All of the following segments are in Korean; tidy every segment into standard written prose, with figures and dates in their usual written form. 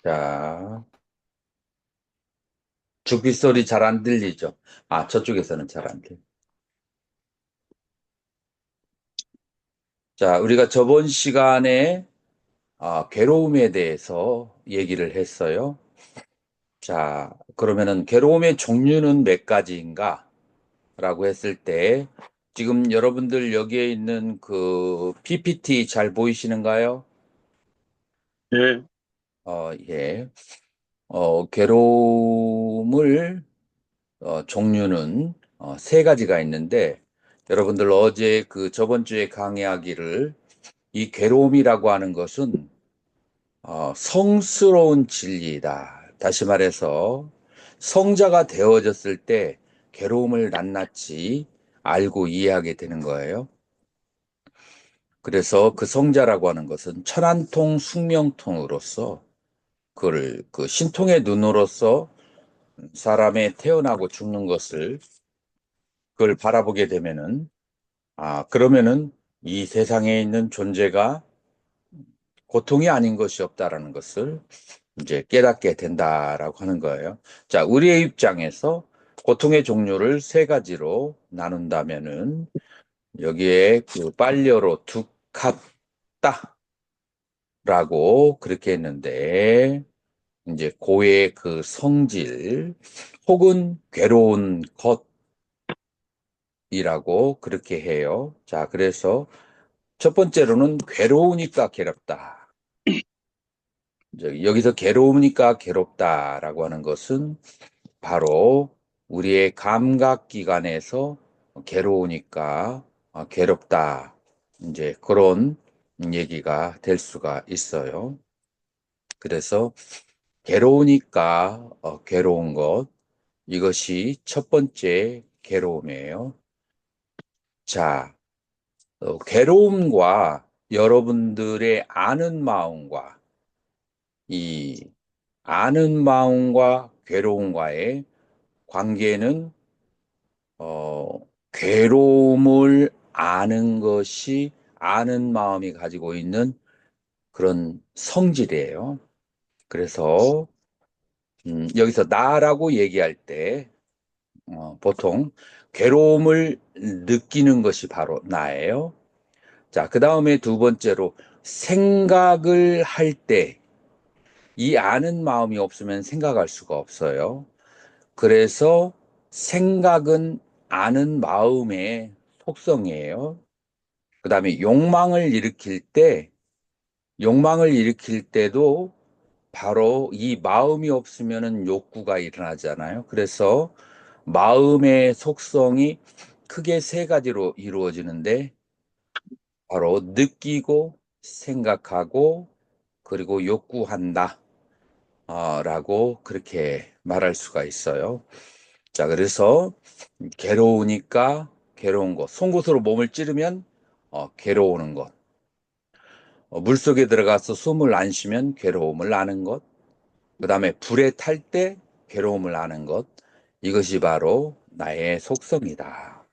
자, 죽비 소리 잘 안 들리죠? 아, 저쪽에서는 잘 안 들려. 자, 우리가 저번 시간에 괴로움에 대해서 얘기를 했어요. 자, 그러면은 괴로움의 종류는 몇 가지인가? 라고 했을 때, 지금 여러분들 여기에 있는 그 PPT 잘 보이시는가요? 예, 예. 괴로움을 종류는 세 가지가 있는데 여러분들 어제 그 저번 주에 강의하기를 이 괴로움이라고 하는 것은 성스러운 진리이다. 다시 말해서 성자가 되어졌을 때 괴로움을 낱낱이 알고 이해하게 되는 거예요. 그래서 그 성자라고 하는 것은 천한통 숙명통으로서 그를 그 신통의 눈으로서 사람의 태어나고 죽는 것을 그걸 바라보게 되면은 그러면은 이 세상에 있는 존재가 고통이 아닌 것이 없다라는 것을 이제 깨닫게 된다라고 하는 거예요. 자, 우리의 입장에서 고통의 종류를 세 가지로 나눈다면은 여기에 그 빨려로 두캅다라고 그렇게 했는데 이제 고의 그 성질 혹은 괴로운 것이라고 그렇게 해요. 자, 그래서 첫 번째로는 괴로우니까 괴롭다. 여기서 괴로우니까 괴롭다라고 하는 것은 바로 우리의 감각 기관에서 괴로우니까 괴롭다. 이제 그런 얘기가 될 수가 있어요. 그래서 괴로우니까 괴로운 것. 이것이 첫 번째 괴로움이에요. 자, 괴로움과 여러분들의 아는 마음과 이 아는 마음과 괴로움과의 관계는 괴로움을 아는 것이 아는 마음이 가지고 있는 그런 성질이에요. 그래서 여기서 나라고 얘기할 때 보통 괴로움을 느끼는 것이 바로 나예요. 자, 그 다음에 두 번째로 생각을 할 때 이 아는 마음이 없으면 생각할 수가 없어요. 그래서 생각은 아는 마음의 속성이에요. 그 다음에 욕망을 일으킬 때도 바로 이 마음이 없으면은 욕구가 일어나잖아요. 그래서 마음의 속성이 크게 세 가지로 이루어지는데 바로 느끼고 생각하고 그리고 욕구한다. 라고 그렇게 말할 수가 있어요. 자, 그래서 괴로우니까 괴로운 것. 송곳으로 몸을 찌르면 괴로우는 것. 물속에 들어가서 숨을 안 쉬면 괴로움을 아는 것. 그 다음에 불에 탈 때 괴로움을 아는 것. 이것이 바로 나의 속성이다.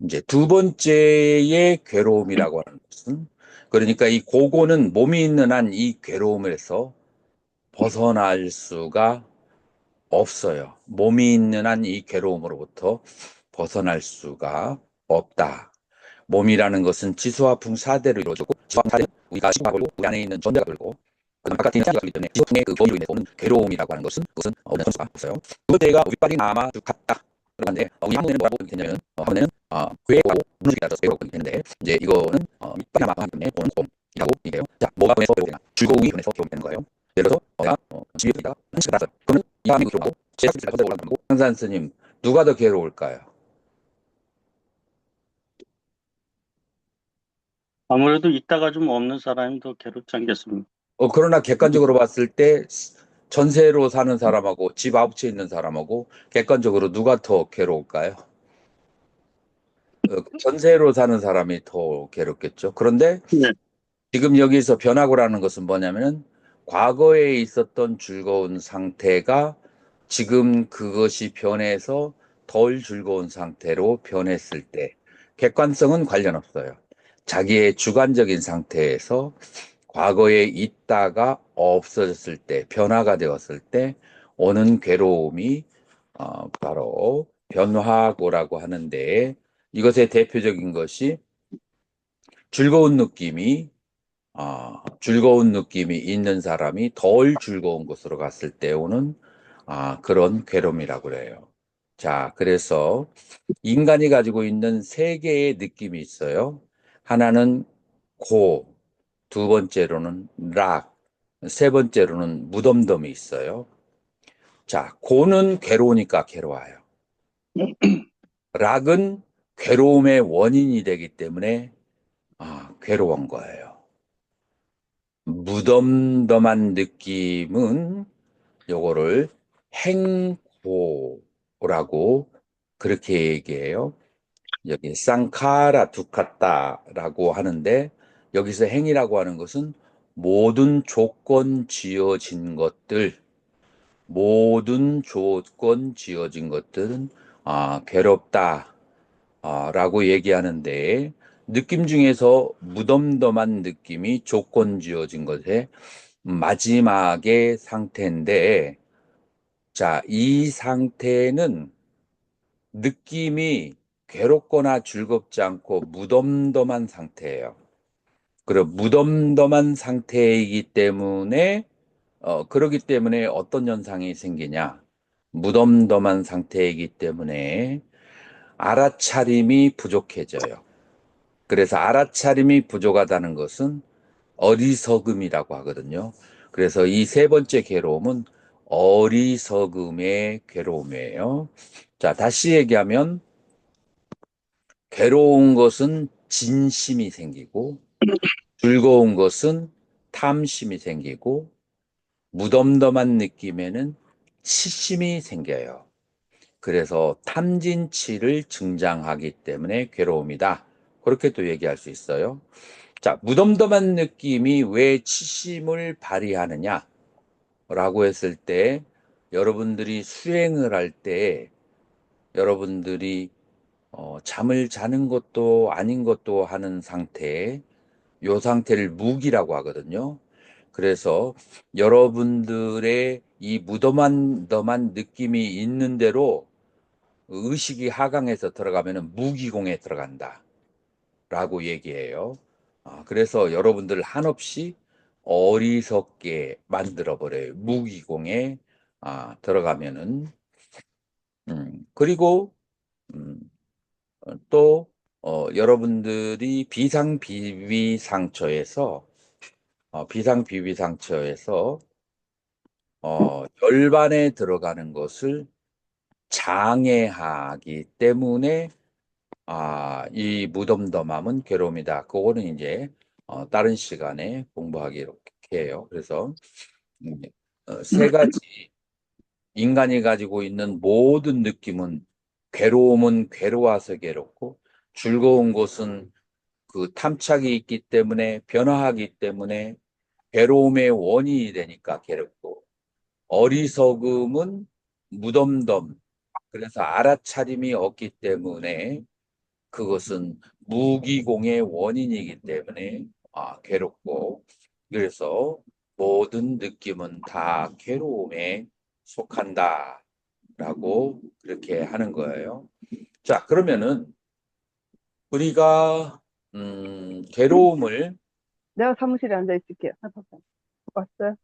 이제 두 번째의 괴로움이라고 하는 것은 그러니까 이 고고는 몸이 있는 한 이 괴로움에서 벗어날 수가 없어요. 몸이 있는 한 이 괴로움으로부터 벗어날 수가 없다. 몸이라는 것은 지수화풍 4대로 이루어지고 지수화풍 4대는 우리가 시공하고 우리 안에 있는 존재가 들고 그다음 바깥에 있는 시간이 있기 때문에 지수풍의 그 범위로 인해서 오는 괴로움이라고 하는 것은 그것은 없는 수가 없어요. 두 번째가 윗발이 남아 같다. 그런데 우리 한문에는 뭐라고 되냐면 한문에는 괴오라고 무너지게 따져서 괴오라고 되는데 이제 이거는 윗발이 남아 하기 때문에 오는 곰이라고 얘기해요. 자, 뭐가 변해서 괴로움이냐? 즐거움이 변해서 괴로움이 되는 거예요. 예를 들어서 내가 집에 있다 한시간 나서 그러면 이 마음이 괴로워하고 제가 집에 혼자 올라가고 항산 스님 누가 더 괴로울까요? 아무래도 있다가 좀 없는 사람이 더 괴롭지 않겠습니까? 그러나 객관적으로 봤을 때 전세로 사는 사람하고 집 아웃에 있는 사람하고 객관적으로 누가 더 괴로울까요? 전세로 사는 사람이 더 괴롭겠죠. 그런데 네. 지금 여기서 변화구라는 것은 뭐냐면은 과거에 있었던 즐거운 상태가 지금 그것이 변해서 덜 즐거운 상태로 변했을 때 객관성은 관련 없어요. 자기의 주관적인 상태에서 과거에 있다가 없어졌을 때, 변화가 되었을 때 오는 괴로움이 바로 변화고라고 하는데, 이것의 대표적인 것이 즐거운 느낌이 있는 사람이 덜 즐거운 곳으로 갔을 때 오는 그런 괴로움이라고 그래요. 자, 그래서 인간이 가지고 있는 세 개의 느낌이 있어요. 하나는 고, 두 번째로는 락, 세 번째로는 무덤덤이 있어요. 자, 고는 괴로우니까 괴로워요. 락은 괴로움의 원인이 되기 때문에 괴로운 거예요. 무덤덤한 느낌은 요거를 행고라고 그렇게 얘기해요. 여기 쌍카라 두카타라고 하는데 여기서 행이라고 하는 것은 모든 조건 지어진 것들, 모든 조건 지어진 것들은 괴롭다 라고 얘기하는데 느낌 중에서 무덤덤한 느낌이 조건 지어진 것의 마지막의 상태인데 자, 이 상태는 느낌이 괴롭거나 즐겁지 않고 무덤덤한 상태예요. 그리고 무덤덤한 상태이기 때문에 그러기 때문에 어떤 현상이 생기냐? 무덤덤한 상태이기 때문에 알아차림이 부족해져요. 그래서 알아차림이 부족하다는 것은 어리석음이라고 하거든요. 그래서 이 세 번째 괴로움은 어리석음의 괴로움이에요. 자, 다시 얘기하면 괴로운 것은 진심이 생기고 즐거운 것은 탐심이 생기고 무덤덤한 느낌에는 치심이 생겨요. 그래서 탐진치를 증장하기 때문에 괴로움이다. 그렇게 또 얘기할 수 있어요. 자, 무덤덤한 느낌이 왜 치심을 발휘하느냐라고 했을 때 여러분들이 수행을 할 때 여러분들이 잠을 자는 것도 아닌 것도 하는 상태, 요 상태를 무기라고 하거든요. 그래서 여러분들의 이 무덤덤한 느낌이 있는 대로 의식이 하강해서 들어가면은 무기공에 들어간다. 라고 얘기해요. 그래서 여러분들 한없이 어리석게 만들어 버려요. 무기공에 들어가면은. 그리고 음, 또 여러분들이 비상비위 상처에서 열반에 들어가는 것을 장애하기 때문에 이 무덤덤함은 괴로움이다. 그거는 이제 다른 시간에 공부하기 이렇게 해요. 그래서 음, 세 가지 인간이 가지고 있는 모든 느낌은 괴로움은 괴로워서 괴롭고 즐거운 것은 그 탐착이 있기 때문에 변화하기 때문에 괴로움의 원인이 되니까 괴롭고 어리석음은 무덤덤 그래서 알아차림이 없기 때문에 그것은 무기공의 원인이기 때문에 괴롭고 그래서 모든 느낌은 다 괴로움에 속한다라고 그렇게 하는 거예요. 자, 그러면은 우리가 괴로움을 내가 사무실에 앉아 있을게요. 왔어요?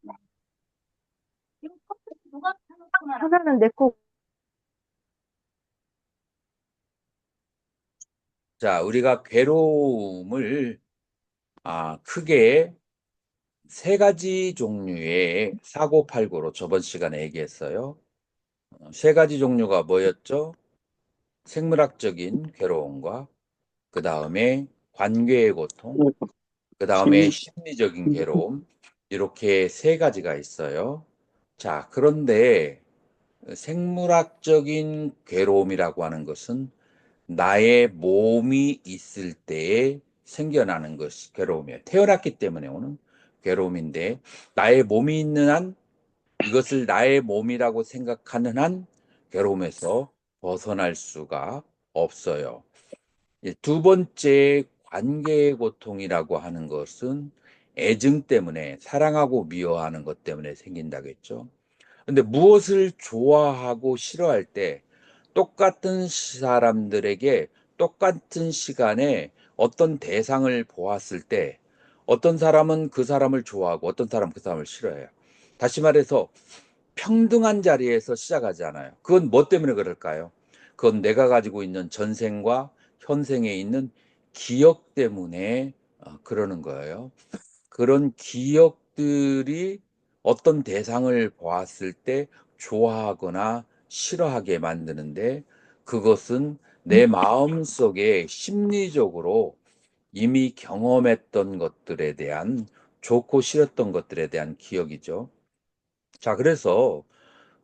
하나는 내 거. 자, 우리가 괴로움을 크게 세 가지 종류의 사고팔고로 저번 시간에 얘기했어요. 세 가지 종류가 뭐였죠? 생물학적인 괴로움과 그 다음에 관계의 고통, 그 다음에 심리적인 괴로움, 이렇게 세 가지가 있어요. 자, 그런데 생물학적인 괴로움이라고 하는 것은 나의 몸이 있을 때에 생겨나는 것이 괴로움이에요. 태어났기 때문에 오는 괴로움인데, 나의 몸이 있는 한, 이것을 나의 몸이라고 생각하는 한, 괴로움에서 벗어날 수가 없어요. 두 번째 관계의 고통이라고 하는 것은 애증 때문에, 사랑하고 미워하는 것 때문에 생긴다겠죠. 근데 무엇을 좋아하고 싫어할 때 똑같은 사람들에게 똑같은 시간에 어떤 대상을 보았을 때 어떤 사람은 그 사람을 좋아하고 어떤 사람은 그 사람을 싫어해요. 다시 말해서 평등한 자리에서 시작하지 않아요. 그건 뭐 때문에 그럴까요? 그건 내가 가지고 있는 전생과 현생에 있는 기억 때문에 그러는 거예요. 그런 기억들이 어떤 대상을 보았을 때 좋아하거나 싫어하게 만드는데, 그것은 내 마음속에 심리적으로 이미 경험했던 것들에 대한, 좋고 싫었던 것들에 대한 기억이죠. 자, 그래서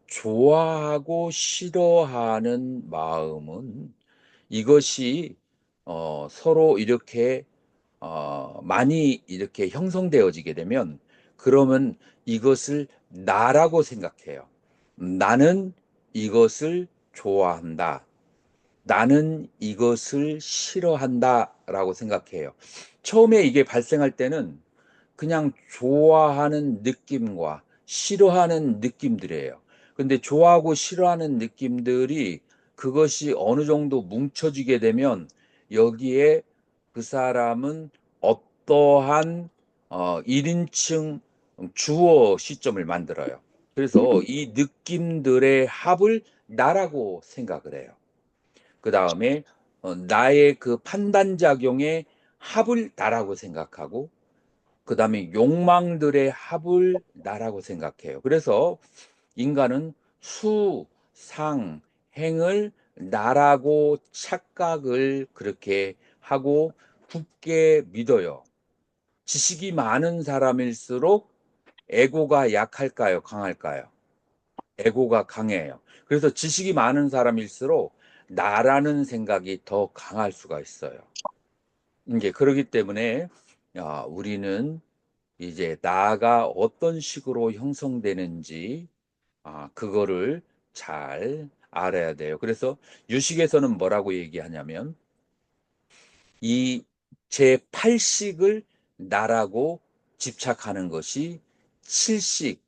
좋아하고 싫어하는 마음은, 이것이 서로 이렇게 많이 이렇게 형성되어지게 되면, 그러면 이것을 나라고 생각해요. 나는 이것을 좋아한다. 나는 이것을 싫어한다라고 생각해요. 처음에 이게 발생할 때는 그냥 좋아하는 느낌과 싫어하는 느낌들이에요. 근데 좋아하고 싫어하는 느낌들이, 그것이 어느 정도 뭉쳐지게 되면 여기에 그 사람은 어떠한 1인칭 주어 시점을 만들어요. 그래서 이 느낌들의 합을 나라고 생각을 해요. 그 다음에 나의 그 판단작용의 합을 나라고 생각하고, 그 다음에 욕망들의 합을 나라고 생각해요. 그래서 인간은 수, 상, 행을 나라고 착각을 그렇게 하고 굳게 믿어요. 지식이 많은 사람일수록 에고가 약할까요? 강할까요? 에고가 강해요. 그래서 지식이 많은 사람일수록 나라는 생각이 더 강할 수가 있어요. 이제 그러기 때문에 우리는 이제 나가 어떤 식으로 형성되는지 그거를 잘 알아야 돼요. 그래서 유식에서는 뭐라고 얘기하냐면, 이 제8식을 나라고 집착하는 것이 칠식,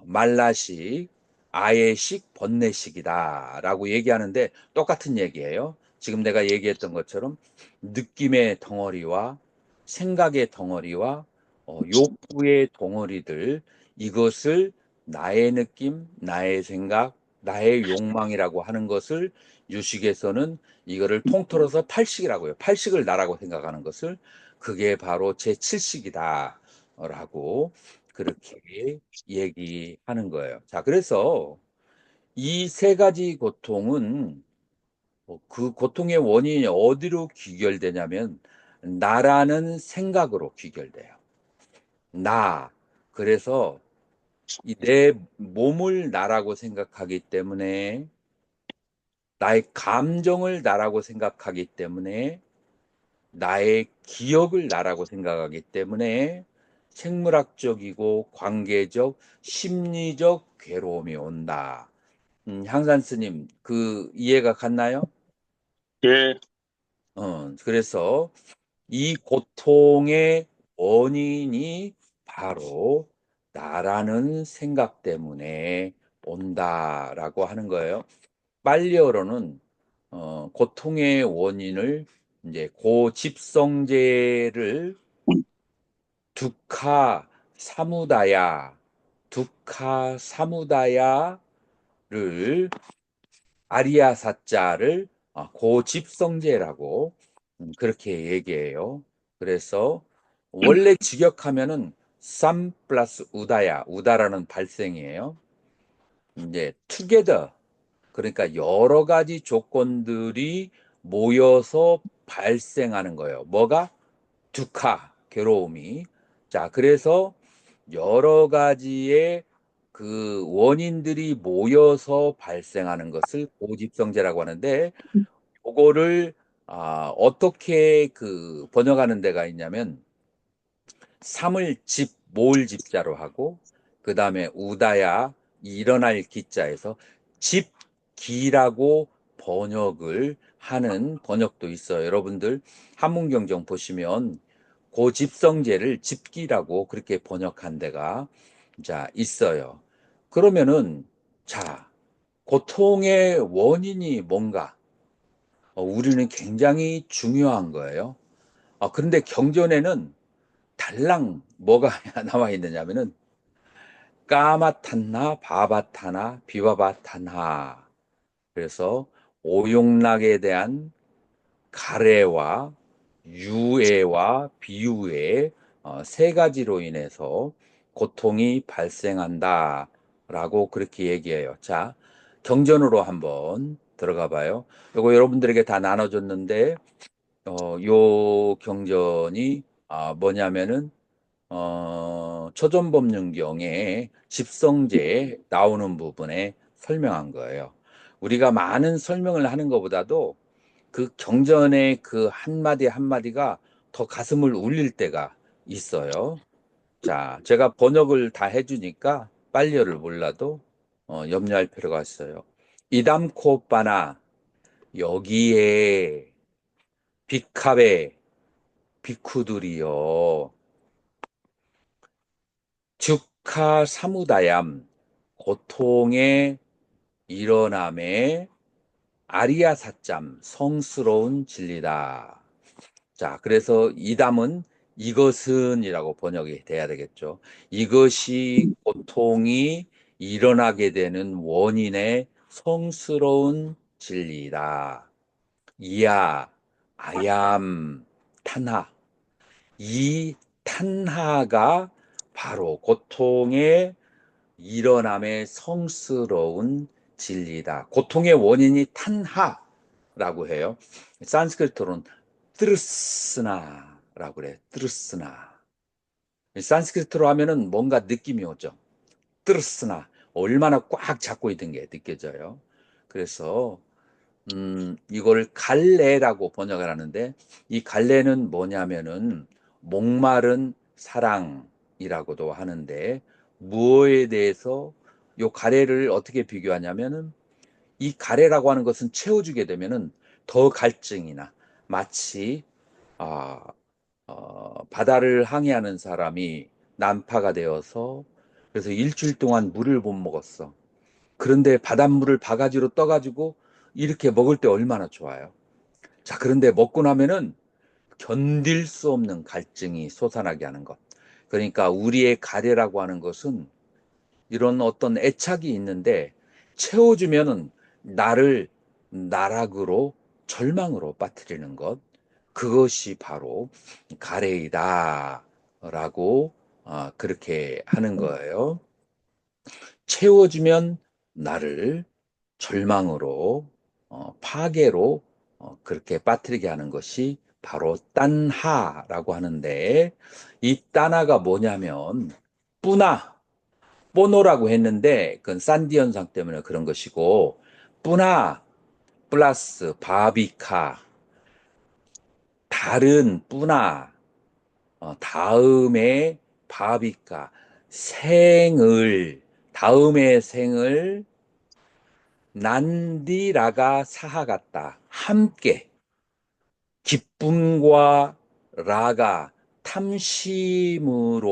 말라식, 아예식, 번뇌식이다라고 얘기하는데, 똑같은 얘기예요. 지금 내가 얘기했던 것처럼 느낌의 덩어리와 생각의 덩어리와 욕구의 덩어리들, 이것을 나의 느낌, 나의 생각, 나의 욕망이라고 하는 것을 유식에서는 이거를 통틀어서 팔식이라고 해요. 팔식을 나라고 생각하는 것을, 그게 바로 제7식이다라고 그렇게 얘기하는 거예요. 자, 그래서 이 세 가지 고통은, 그 고통의 원인이 어디로 귀결되냐면 나라는 생각으로 귀결돼요. 나. 그래서 이 내 몸을 나라고 생각하기 때문에, 나의 감정을 나라고 생각하기 때문에, 나의 기억을 나라고 생각하기 때문에 생물학적이고 관계적, 심리적 괴로움이 온다. 향산 스님, 그 이해가 갔나요? 예, 그래서 이 고통의 원인이 바로 나라는 생각 때문에 온다라고 하는 거예요. 빨리어로는 고통의 원인을, 이제 고집성제를 두카 사무다야, 두카 사무다야를, 아리아 사자를 고집성제라고 그렇게 얘기해요. 그래서 원래 직역하면은 쌈 플러스 우다야, 우다라는 발생이에요. 이제 together, 그러니까 여러 가지 조건들이 모여서 발생하는 거예요. 뭐가? 두카, 괴로움이. 자, 그래서 여러 가지의 그 원인들이 모여서 발생하는 것을 고집성제라고 하는데, 그거를 어떻게 그 번역하는 데가 있냐면, 삼을 집, 모을 집자로 하고, 그 다음에 우다야, 일어날 기자에서 집기라고 번역을 하는 번역도 있어요. 여러분들 한문경정 보시면 그 집성제를 집기라고 그렇게 번역한 데가 자 있어요. 그러면은 자 고통의 원인이 뭔가 우리는 굉장히 중요한 거예요. 그런데 경전에는 달랑 뭐가 나와 있느냐면은 까마탄나 바바타나 비바바타나 그래서 오용락에 대한 가래와 유해와 비유해 세 가지로 인해서 고통이 발생한다라고 그렇게 얘기해요. 자, 경전으로 한번 들어가 봐요. 이거 여러분들에게 다 나눠줬는데 요 경전이 뭐냐면은 초전법륜경에 집성제에 나오는 부분에 설명한 거예요. 우리가 많은 설명을 하는 것보다도 그 경전의 그 한마디 한마디가 더 가슴을 울릴 때가 있어요. 자, 제가 번역을 다 해주니까 빨리어를 몰라도 염려할 필요가 있어요. 이담코바나 여기에 빅캅의 비쿠들이여 즉하 사무다얌 고통의 일어남에 아리아 사짬 성스러운 진리다. 자, 그래서 이담은 이것은이라고 번역이 돼야 되겠죠. 이것이 고통이 일어나게 되는 원인의 성스러운 진리이다. 이야, 아얌, 탄하. 이 탄하가 바로 고통의 일어남의 성스러운 진리다. 고통의 원인이 탄하라고 해요. 산스크리트로는 트르스나라고 그래. 트르스나. 산스크리트로 하면은 뭔가 느낌이 오죠. 트르스나. 얼마나 꽉 잡고 있는 게 느껴져요. 그래서 이걸 갈래라고 번역을 하는데 이 갈래는 뭐냐면은 목마른 사랑이라고도 하는데 무엇에 대해서 요 가래를 어떻게 비교하냐면은 이 가래라고 하는 것은 채워주게 되면은 더 갈증이나 마치 아, 바다를 항해하는 사람이 난파가 되어서 그래서 일주일 동안 물을 못 먹었어. 그런데 바닷물을 바가지로 떠가지고 이렇게 먹을 때 얼마나 좋아요. 자, 그런데 먹고 나면은 견딜 수 없는 갈증이 솟아나게 하는 것. 그러니까 우리의 가래라고 하는 것은 이런 어떤 애착이 있는데 채워주면은 나를 나락으로 절망으로 빠뜨리는 것. 그것이 바로 가래이다라고 그렇게 하는 거예요. 채워주면 나를 절망으로 파괴로 그렇게 빠뜨리게 하는 것이 바로 딴하라고 하는데 이 딴하가 뭐냐면 뿌나 뽀노라고 했는데 그건 산디 현상 때문에 그런 것이고 뿌나 플러스 바비카 다른 뿌나 다음에 바비카 생을 다음의 생을 난디라가 사하갔다 함께 기쁨과 라가 탐심으로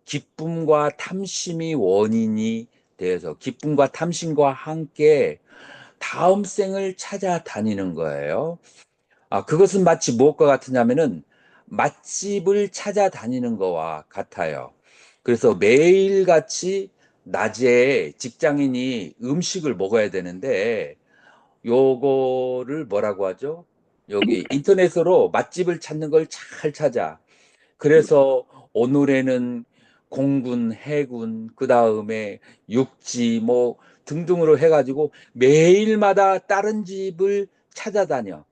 기쁨과 탐심이 원인이 되어서 기쁨과 탐심과 함께 다음 생을 찾아다니는 거예요. 그것은 마치 무엇과 같으냐면은 맛집을 찾아다니는 거와 같아요. 그래서 매일같이 낮에 직장인이 음식을 먹어야 되는데 요거를 뭐라고 하죠? 여기 인터넷으로 맛집을 찾는 걸 잘 찾아. 그래서 오늘에는 공군, 해군, 그 다음에 육지 뭐 등등으로 해가지고 매일마다 다른 집을 찾아다녀.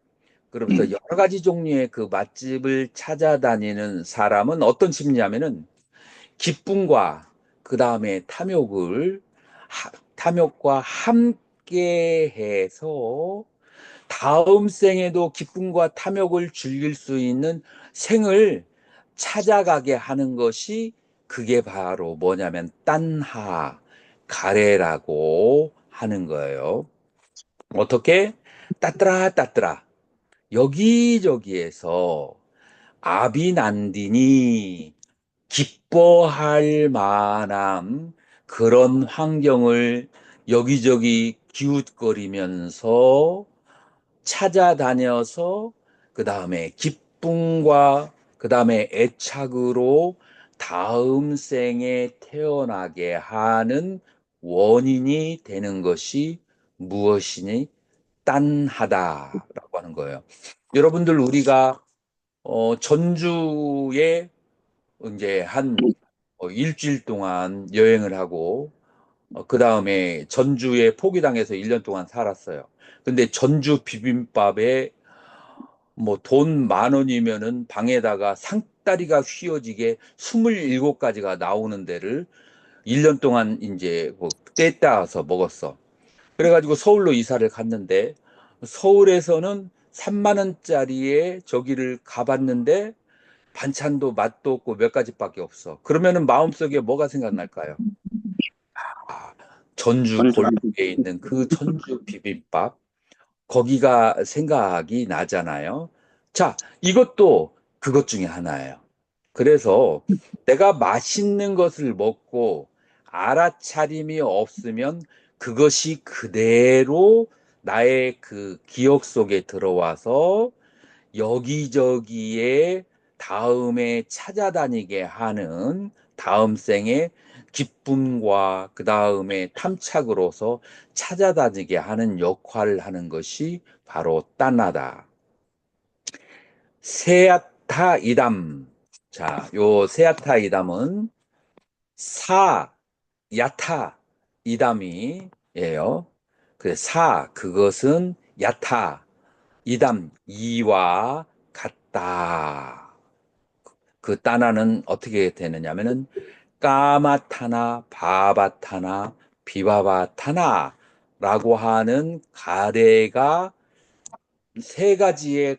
그러면서 여러 가지 종류의 그 맛집을 찾아다니는 사람은 어떤 심리냐면은 기쁨과 그 다음에 탐욕과 함께 해서 다음 생에도 기쁨과 탐욕을 즐길 수 있는 생을 찾아가게 하는 것이 그게 바로 뭐냐면 딴하, 가래라고 하는 거예요. 어떻게? 따뜨라 따뜨라 여기저기에서 아비난디니 기뻐할 만한 그런 환경을 여기저기 기웃거리면서 찾아다녀서 그 다음에 기쁨과 그 다음에 애착으로 다음 생에 태어나게 하는 원인이 되는 것이 무엇이니? 딴하다라고 하는 거예요. 여러분들 우리가 전주에 이제 한 일주일 동안 여행을 하고 그 다음에 전주의 포기당에서 1년 동안 살았어요. 근데 전주 비빔밥에 뭐 돈 10,000원이면은 방에다가 상다리가 휘어지게 27가지가 나오는 데를 1년 동안 이제 뭐 떼따서 먹었어. 그래가지고 서울로 이사를 갔는데 서울에서는 3만 원짜리에 저기를 가봤는데 반찬도 맛도 없고 몇 가지밖에 없어. 그러면은 마음속에 뭐가 생각날까요? 아, 전주 전주 골목에 있는 그 전주 비빔밥. 거기가 생각이 나잖아요. 자, 이것도 그것 중에 하나예요. 그래서 내가 맛있는 것을 먹고 알아차림이 없으면 그것이 그대로 나의 그 기억 속에 들어와서 여기저기에 다음에 찾아다니게 하는 다음 생의 기쁨과 그 다음에 탐착으로서 찾아다니게 하는 역할을 하는 것이 바로 딴나다. 세아타 이담. 자, 요 세아타 이담은 사, 야타, 이담이에요. 그것은 야타, 이담, 이와 같다. 그 따나는 어떻게 되느냐면은 까마타나 바바타나 비바바타나라고 하는 가래가 세 가지의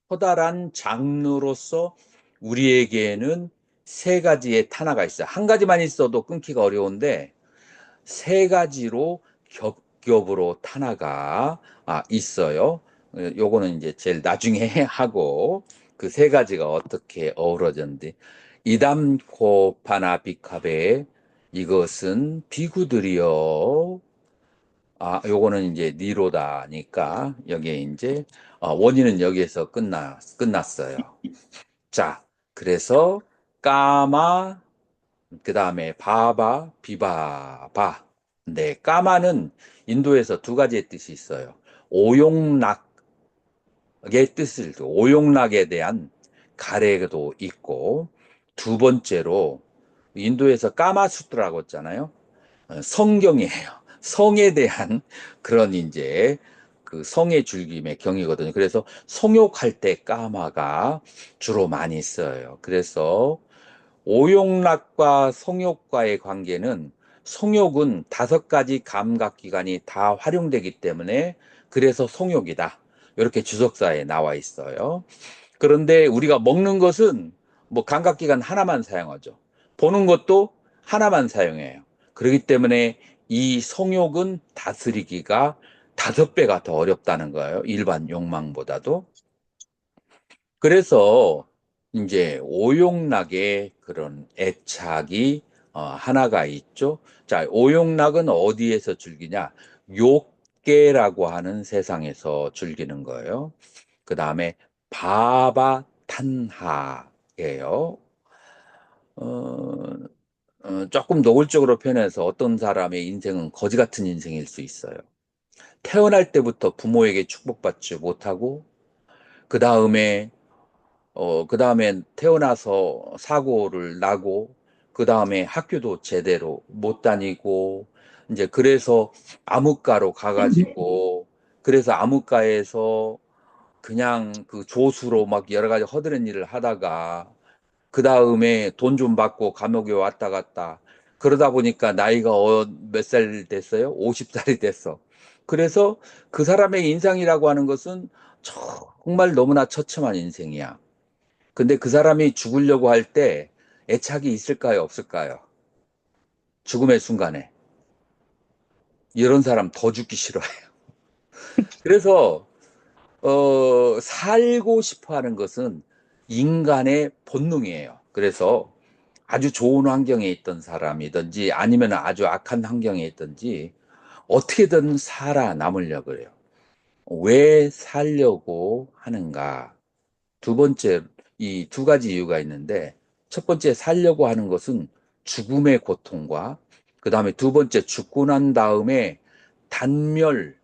커다란 장르로서 우리에게는 세 가지의 타나가 있어요. 한 가지만 있어도 끊기가 어려운데 세 가지로 겹겹으로 타나가 있어요. 요거는 이제 제일 나중에 하고 그 세 가지가 어떻게 어우러졌는지 이담코 파나비카베 이것은 비구들이요. 요거는 이제 니로다니까 여기에 이제 원인은 여기에서 끝났어요. 자, 그래서 까마 그 다음에 바바, 비바바. 네, 까마는 인도에서 두 가지의 뜻이 있어요. 오용락의 뜻을, 오용락에 대한 가래도 있고, 두 번째로, 인도에서 까마수트라고 했잖아요. 성경이에요. 성에 대한 그런 이제 그 성의 줄김의 경이거든요. 그래서 성욕할 때 까마가 주로 많이 써요. 그래서 오용락과 성욕과의 관계는 성욕은 5가지 감각기관이 다 활용되기 때문에 그래서 성욕이다. 이렇게 주석사에 나와 있어요. 그런데 우리가 먹는 것은 뭐 감각기관 하나만 사용하죠. 보는 것도 하나만 사용해요. 그렇기 때문에 이 성욕은 다스리기가 5배가 더 어렵다는 거예요. 일반 욕망보다도. 그래서 이제 오용락의 그런 애착이 하나가 있죠. 자, 오용락은 어디에서 즐기냐? 욕계라고 하는 세상에서 즐기는 거예요. 그 다음에 바바탄하예요. 어, 조금 노골적으로 표현해서 어떤 사람의 인생은 거지 같은 인생일 수 있어요. 태어날 때부터 부모에게 축복받지 못하고, 그 다음에 그 다음에 태어나서 사고를 나고, 그 다음에 학교도 제대로 못 다니고, 이제 그래서 암흑가로 가가지고, 그래서 암흑가에서 그냥 그 조수로 막 여러 가지 허드렛 일을 하다가, 그 다음에 돈 좀 받고 감옥에 왔다 갔다. 그러다 보니까 나이가 몇 살 됐어요? 50살이 됐어. 그래서 그 사람의 인생이라고 하는 것은 정말 너무나 처참한 인생이야. 근데 그 사람이 죽으려고 할 때 애착이 있을까요, 없을까요? 죽음의 순간에. 이런 사람 더 죽기 싫어해요. 그래서, 살고 싶어 하는 것은 인간의 본능이에요. 그래서 아주 좋은 환경에 있던 사람이든지 아니면 아주 악한 환경에 있든지 어떻게든 살아남으려고 그래요. 왜 살려고 하는가? 두 번째, 이 두 가지 이유가 있는데, 첫 번째 살려고 하는 것은 죽음의 고통과, 그 다음에 두 번째 죽고 난 다음에 단멸,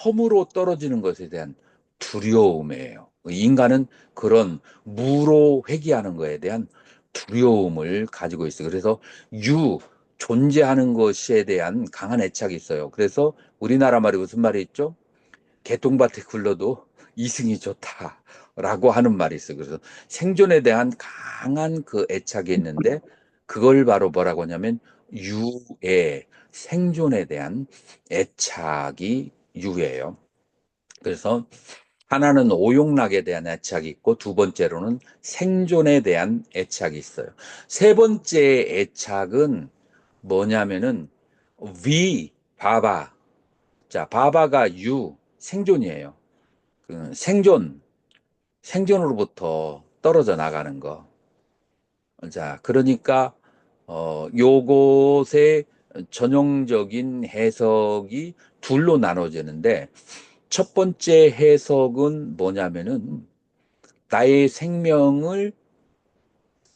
허무로 떨어지는 것에 대한 두려움이에요. 인간은 그런 무로 회귀하는 것에 대한 두려움을 가지고 있어요. 그래서 존재하는 것에 대한 강한 애착이 있어요. 그래서 우리나라 말이 무슨 말이 있죠? 개똥밭에 굴러도 이승이 좋다라고 하는 말이 있어요. 그래서 생존에 대한 강한 그 애착이 있는데 그걸 바로 뭐라고 하냐면 유애, 생존에 대한 애착이 유예요. 그래서 하나는 오용락에 대한 애착이 있고 두 번째로는 생존에 대한 애착이 있어요. 세 번째 애착은 뭐냐면은 바바. 자, 바바가 생존이에요. 그 생존으로부터 떨어져 나가는 거. 자, 그러니까, 요것의 전형적인 해석이 둘로 나눠지는데, 첫 번째 해석은 뭐냐면은, 나의 생명을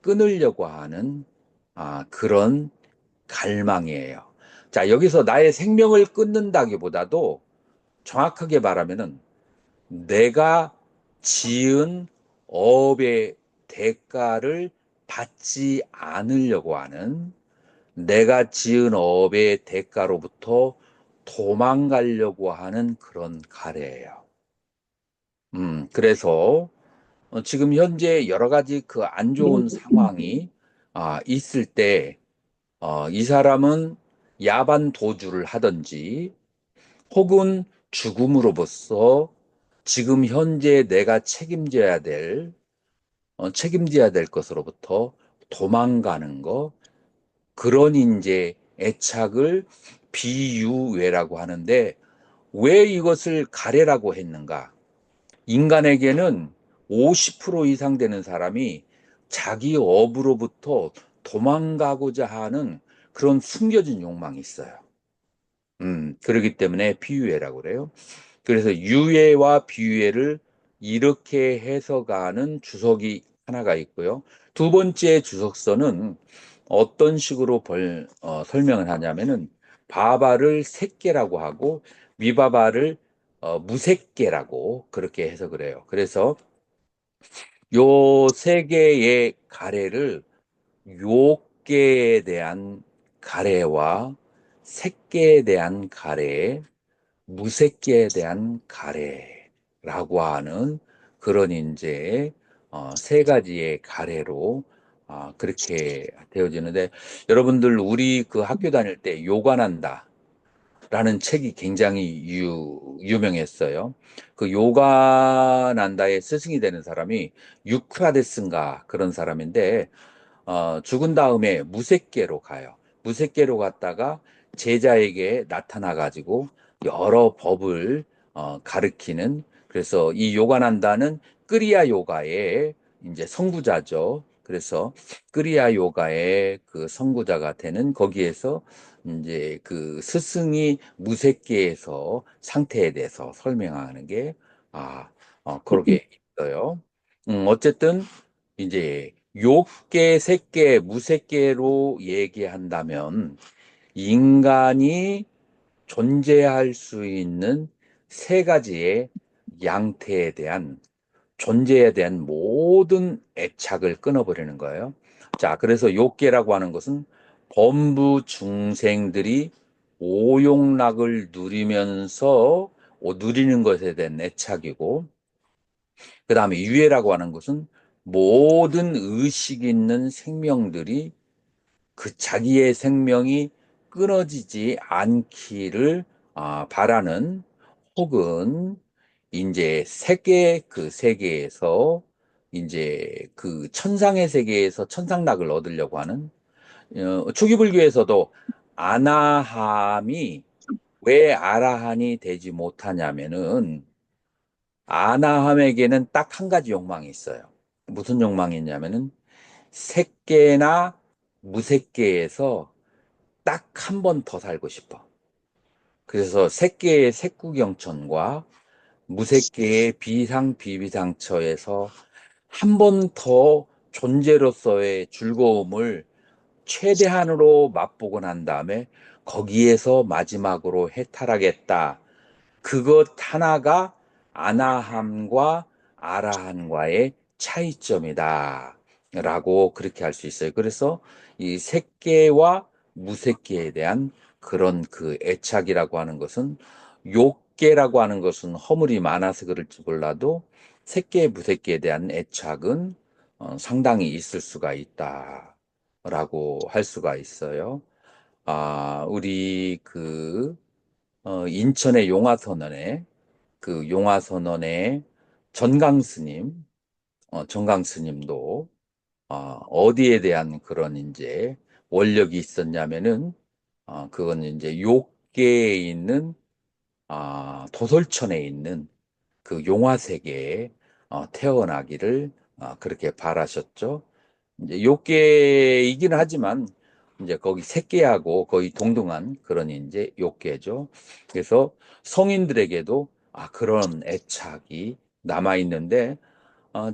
끊으려고 하는, 그런 갈망이에요. 자, 여기서 나의 생명을 끊는다기보다도 정확하게 말하면은, 내가 지은 업의 대가를 받지 않으려고 하는 내가 지은 업의 대가로부터 도망가려고 하는 그런 가래예요. 그래서 지금 현재 여러 가지 그 안 좋은 상황이 있을 때, 이 사람은 야반 도주를 하든지 혹은 죽음으로부터 지금 현재 내가 책임져야 될 것으로부터 도망가는 거, 그런 이제 애착을 비유외라고 하는데, 왜 이것을 가래라고 했는가? 인간에게는 50% 이상 되는 사람이 자기 업으로부터 도망가고자 하는 그런 숨겨진 욕망이 있어요. 그렇기 때문에 비유외라고 그래요. 그래서 유예와 비유예를 이렇게 해석하는 주석이 하나가 있고요. 두 번째 주석서는 어떤 식으로 설명을 하냐면은 바바를 새끼라고 하고 미바바를 무새끼라고 그렇게 해석을 해요. 그래서 요 세 개의 가래를 욕계에 대한 가래와 새끼에 대한 가래, 무색계에 대한 가래라고 하는 그런 이제 세 가지의 가래로 그렇게 되어지는데, 여러분들 우리 그 학교 다닐 때 요가난다라는 책이 굉장히 유명했어요. 그 요가난다의 스승이 되는 사람이 유크라데스인가 그런 사람인데, 죽은 다음에 무색계로 가요. 무색계로 갔다가 제자에게 나타나 가지고 여러 법을 가르치는, 그래서 이 요가난다는 크리야 요가의 이제 선구자죠. 그래서 크리야 요가의 그 선구자가 되는, 거기에서 이제 그 스승이 무색계에서 상태에 대해서 설명하는 게 그렇게 있어요. 어쨌든 이제 욕계, 색계, 무색계로 얘기한다면 인간이 존재할 수 있는 세 가지의 양태에 대한, 존재에 대한 모든 애착을 끊어버리는 거예요. 자, 그래서 욕계라고 하는 것은 범부 중생들이 오욕락을 누리는 것에 대한 애착이고, 그 다음에 유해라고 하는 것은 모든 의식 있는 생명들이 그 자기의 생명이 끊어지지 않기를 바라는, 혹은 이제 그 세계에서 이제 그 천상의 세계에서 천상락을 얻으려고 하는, 초기불교에서도 아나함이 왜 아라한이 되지 못하냐면은, 아나함에게는 딱 한 가지 욕망이 있어요. 무슨 욕망이 있냐면은 색계나 무색계에서 딱 한 번 더 살고 싶어. 그래서 색계의 색구경천과 무색계의 비상 비비상처에서 한 번 더 존재로서의 즐거움을 최대한으로 맛보고 난 다음에 거기에서 마지막으로 해탈하겠다. 그것 하나가 아나함과 아라함과의 차이점이다. 라고 그렇게 할 수 있어요. 그래서 이 색계와 무색계에 대한 그런 그 애착이라고 하는 것은 욕계라고 하는 것은 허물이 많아서 그럴지 몰라도 색계, 무색계에 대한 애착은 상당히 있을 수가 있다. 라고 할 수가 있어요. 우리 인천의 용화선언에 그 용화선언의 전강스님, 전강스님도 어디에 대한 그런 이제 원력이 있었냐면은 그건 이제 욕계에 있는 도솔천에 있는 그 용화세계에 태어나기를 그렇게 바라셨죠. 이제 욕계이긴 하지만 이제 거기 색계하고 거의 동등한 그런 이제 욕계죠. 그래서 성인들에게도 그런 애착이 남아 있는데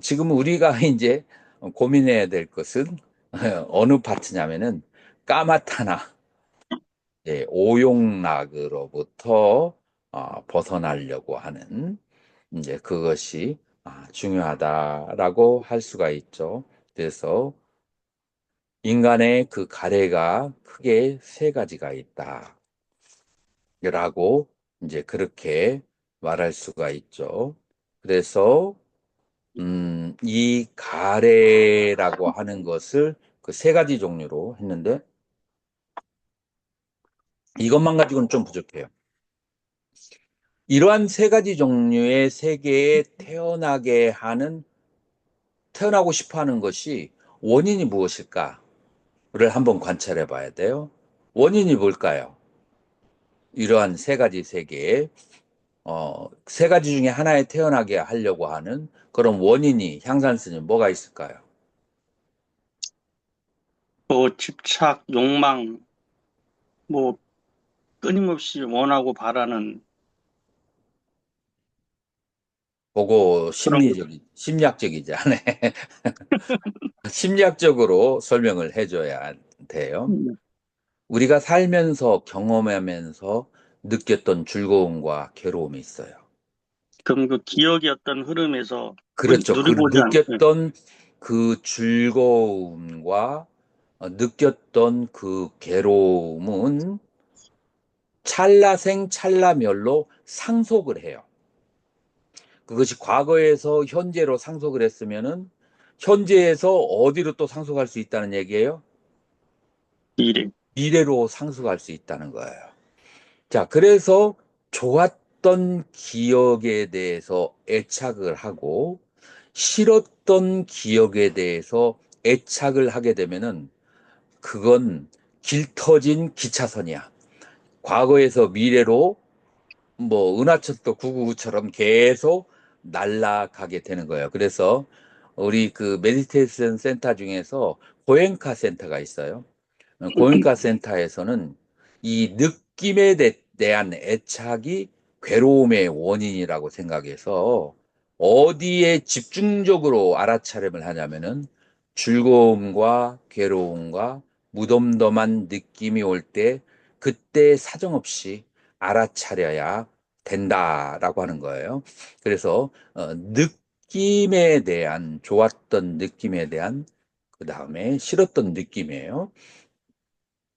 지금 우리가 이제 고민해야 될 것은 어느 파트냐면은 까마타나 오용락으로부터 벗어나려고 하는 이제 그것이 중요하다라고 할 수가 있죠. 그래서 인간의 그 가래가 크게 세 가지가 있다라고 이제 그렇게 말할 수가 있죠. 그래서 이 가래라고 하는 것을 그 세 가지 종류로 했는데 이것만 가지고는 좀 부족해요. 이러한 세 가지 종류의 세계에 태어나고 싶어 하는 것이 원인이 무엇일까를 한번 관찰해 봐야 돼요. 원인이 뭘까요? 이러한 세 가지 세계에, 세 가지 중에 하나에 태어나게 하려고 하는 그런 원인이 향산스님 뭐가 있을까요? 뭐 집착, 욕망, 뭐 끊임없이 원하고 바라는 보고 그런 거. 심리학적이지 않아요. 심리학적으로 설명을 해줘야 돼요. 우리가 살면서 경험하면서 느꼈던 즐거움과 괴로움이 있어요. 그럼 그 기억의 어떤 흐름에서 그렇죠. 그 누리고자 하는, 느꼈던 그 즐거움과 느꼈던 그 괴로움은 찰나생 찰나멸로 상속을 해요. 그것이 과거에서 현재로 상속을 했으면은 현재에서 어디로 또 상속할 수 있다는 얘기예요? 미래. 미래로 상속할 수 있다는 거예요. 자, 그래서 좋았던 기억에 대해서 애착을 하고 싫었던 기억에 대해서 애착을 하게 되면은 그건 길 터진 기차선이야. 과거에서 미래로 뭐 은하철도 999처럼 계속 날아가게 되는 거예요. 그래서 우리 그 메디테이션 센터 중에서 고행카 센터가 있어요. 고행카 센터에서는 이 느낌에 대한 애착이 괴로움의 원인이라고 생각해서 어디에 집중적으로 알아차림을 하냐면은 즐거움과 괴로움과 무덤덤한 느낌이 올 때 그때 사정없이 알아차려야 된다라고 하는 거예요. 그래서 느낌에 대한 좋았던 느낌에 대한 그 다음에 싫었던 느낌이에요.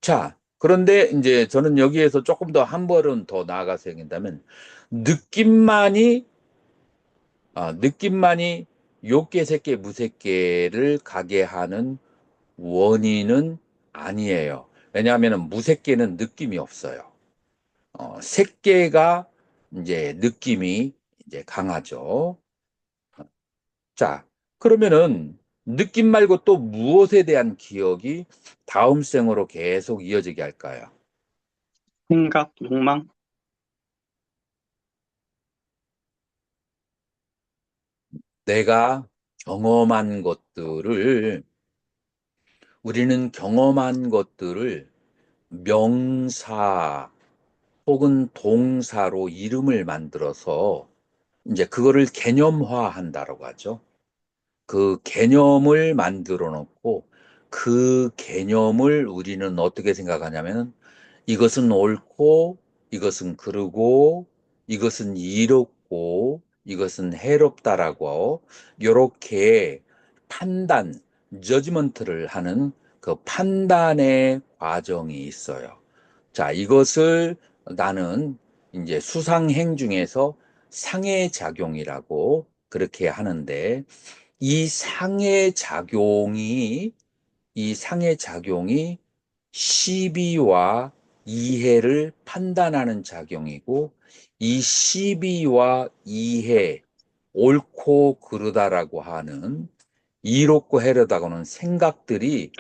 자, 그런데 이제 저는 여기에서 조금 더 한 걸음 더 나아가서 얘기한다면 느낌만이 느낌만이 욕계, 색계, 무색계를 가게 하는 원인은 아니에요. 왜냐하면 무색계는 느낌이 없어요. 색계가 이제 느낌이 이제 강하죠. 자, 그러면은 느낌 말고 또 무엇에 대한 기억이 다음 생으로 계속 이어지게 할까요? 생각, 욕망, 내가 경험한 것들을, 우리는 경험한 것들을 명사 혹은 동사로 이름을 만들어서 이제 그거를 개념화한다라고 하죠. 그 개념을 만들어 놓고 그 개념을 우리는 어떻게 생각하냐면 이것은 옳고 이것은 그르고 이것은 이롭고 이것은 해롭다라고 이렇게 판단, 저지먼트를 하는 그 판단의 과정이 있어요. 자, 이것을 나는 이제 수상행 중에서 상해작용이라고 그렇게 하는데 이 상해작용이 이 상해작용이 시비와 이해를 판단하는 작용이고 이 시비와 이해, 옳고 그르다라고 하는 이롭고 해르다고는 생각들이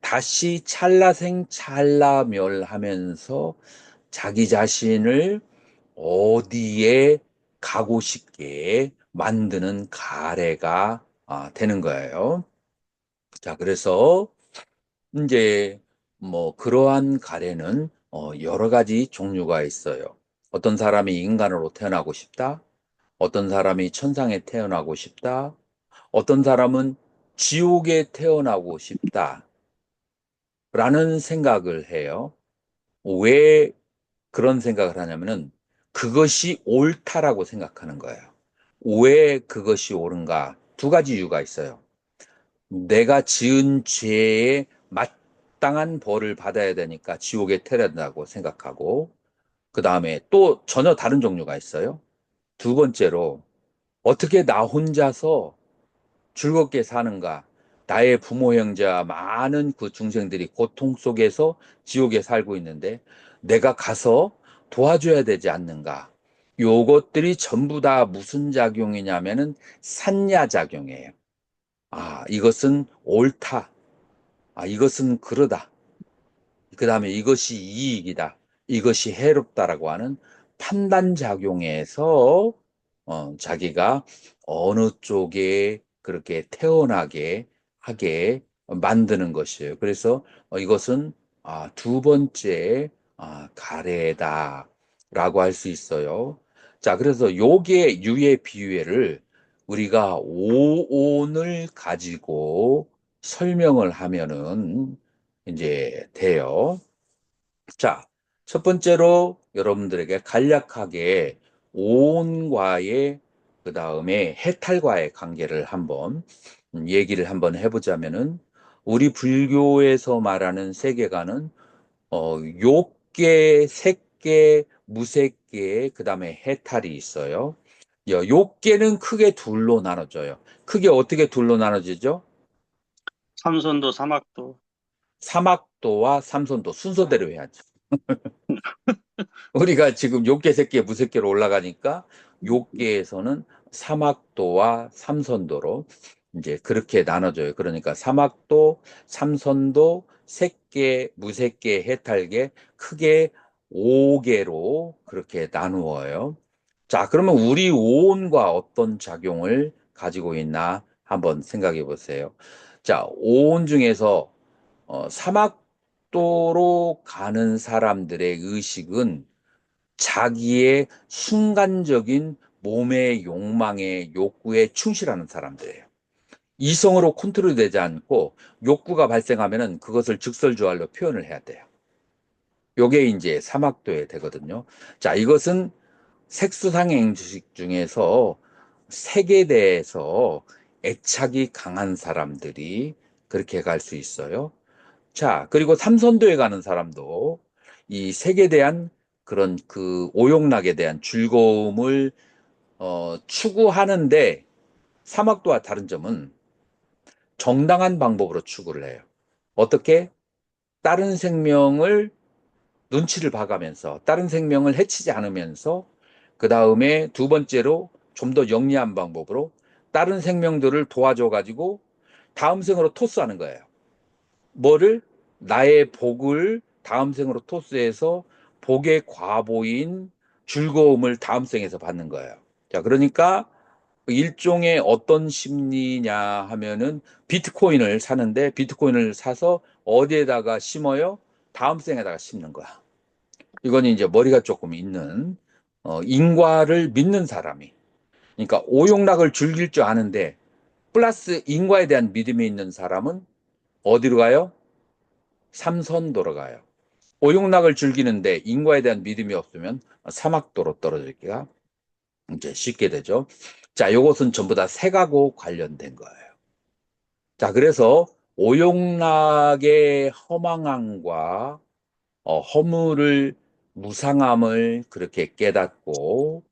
다시 찰나생찰나멸하면서 자기 자신을 어디에 가고 싶게 만드는 가래가 되는 거예요. 자, 그래서 이제 뭐 그러한 가래는 여러 가지 종류가 있어요. 어떤 사람이 인간으로 태어나고 싶다. 어떤 사람이 천상에 태어나고 싶다. 어떤 사람은 지옥에 태어나고 싶다라는 생각을 해요. 왜 그런 생각을 하냐면은 그것이 옳다라고 생각하는 거예요. 왜 그것이 옳은가? 두 가지 이유가 있어요. 내가 지은 죄에 마땅한 벌을 받아야 되니까 지옥에 태어난다고 생각하고, 그 다음에 또 전혀 다른 종류가 있어요. 두 번째로, 어떻게 나 혼자서 즐겁게 사는가? 나의 부모, 형제와 많은 그 중생들이 고통 속에서 지옥에 살고 있는데 내가 가서 도와줘야 되지 않는가? 요것들이 전부 다 무슨 작용이냐면은 산야작용이에요. 이것은 옳다. 이것은 그러다. 그 다음에 이것이 이익이다. 이것이 해롭다라고 하는 판단작용에서 자기가 어느 쪽에 그렇게 태어나게 하게 만드는 것이에요. 그래서 이것은 두 번째 가래다라고 할 수 있어요. 자, 그래서 요게 유의 비유를 우리가 오온을 가지고 설명을 하면은 이제 돼요. 자, 첫 번째로 여러분들에게 간략하게 오온과의 그 다음에 해탈과의 관계를 한번 얘기를 한번 해보자면은 우리 불교에서 말하는 세계관은 욕계, 색계, 무색계, 그 다음에 해탈이 있어요. 욕계는 크게 둘로 나눠져요. 크게 어떻게 둘로 나눠지죠? 삼선도 사막도. 사막도와 삼선도 순서대로 해야죠. 우리가 지금 욕계, 색계, 무색계로 올라가니까 욕계에서는 사막도와 삼선도로 이제 그렇게 나눠져요. 그러니까 사막도, 삼선도, 색계, 무색계, 해탈계 크게 5개로 그렇게 나누어요. 자, 그러면 우리 오온과 어떤 작용을 가지고 있나 한번 생각해 보세요. 자, 오온 중에서 사막도로 가는 사람들의 의식은 자기의 순간적인 몸의 욕망의 욕구에 충실하는 사람들이에요. 이성으로 컨트롤되지 않고 욕구가 발생하면은 그것을 직설주알로 표현을 해야 돼요. 요게 이제 사막도에 되거든요. 자, 이것은 색수상행주식 중에서 색에 대해서 애착이 강한 사람들이 그렇게 갈 수 있어요. 자, 그리고 삼선도에 가는 사람도 이 색에 대한 그런 그 오용락에 대한 즐거움을 추구하는데 사막도와 다른 점은 정당한 방법으로 추구를 해요. 어떻게? 다른 생명을 눈치를 봐가면서 다른 생명을 해치지 않으면서 그 다음에 두 번째로 좀 더 영리한 방법으로 다른 생명들을 도와줘 가지고 다음 생으로 토스하는 거예요. 뭐를? 나의 복을 다음 생으로 토스해서 복의 과보인 즐거움을 다음 생에서 받는 거예요. 자, 그러니까 일종의 어떤 심리냐 하면은 비트코인을 사는데 비트코인을 사서 어디에다가 심어요? 다음 생에다가 심는 거야. 이건 이제 머리가 조금 있는 인과를 믿는 사람이. 그러니까 오용락을 즐길 줄 아는데 플러스 인과에 대한 믿음이 있는 사람은 어디로 가요? 삼선도로 가요. 오용락을 즐기는데 인과에 대한 믿음이 없으면 사막도로 떨어지기가 이제 쉽게 되죠. 자, 요것은 전부 다 색하고 관련된 거예요. 자, 그래서 오용락의 허망함과 허물을 무상함을 그렇게 깨닫고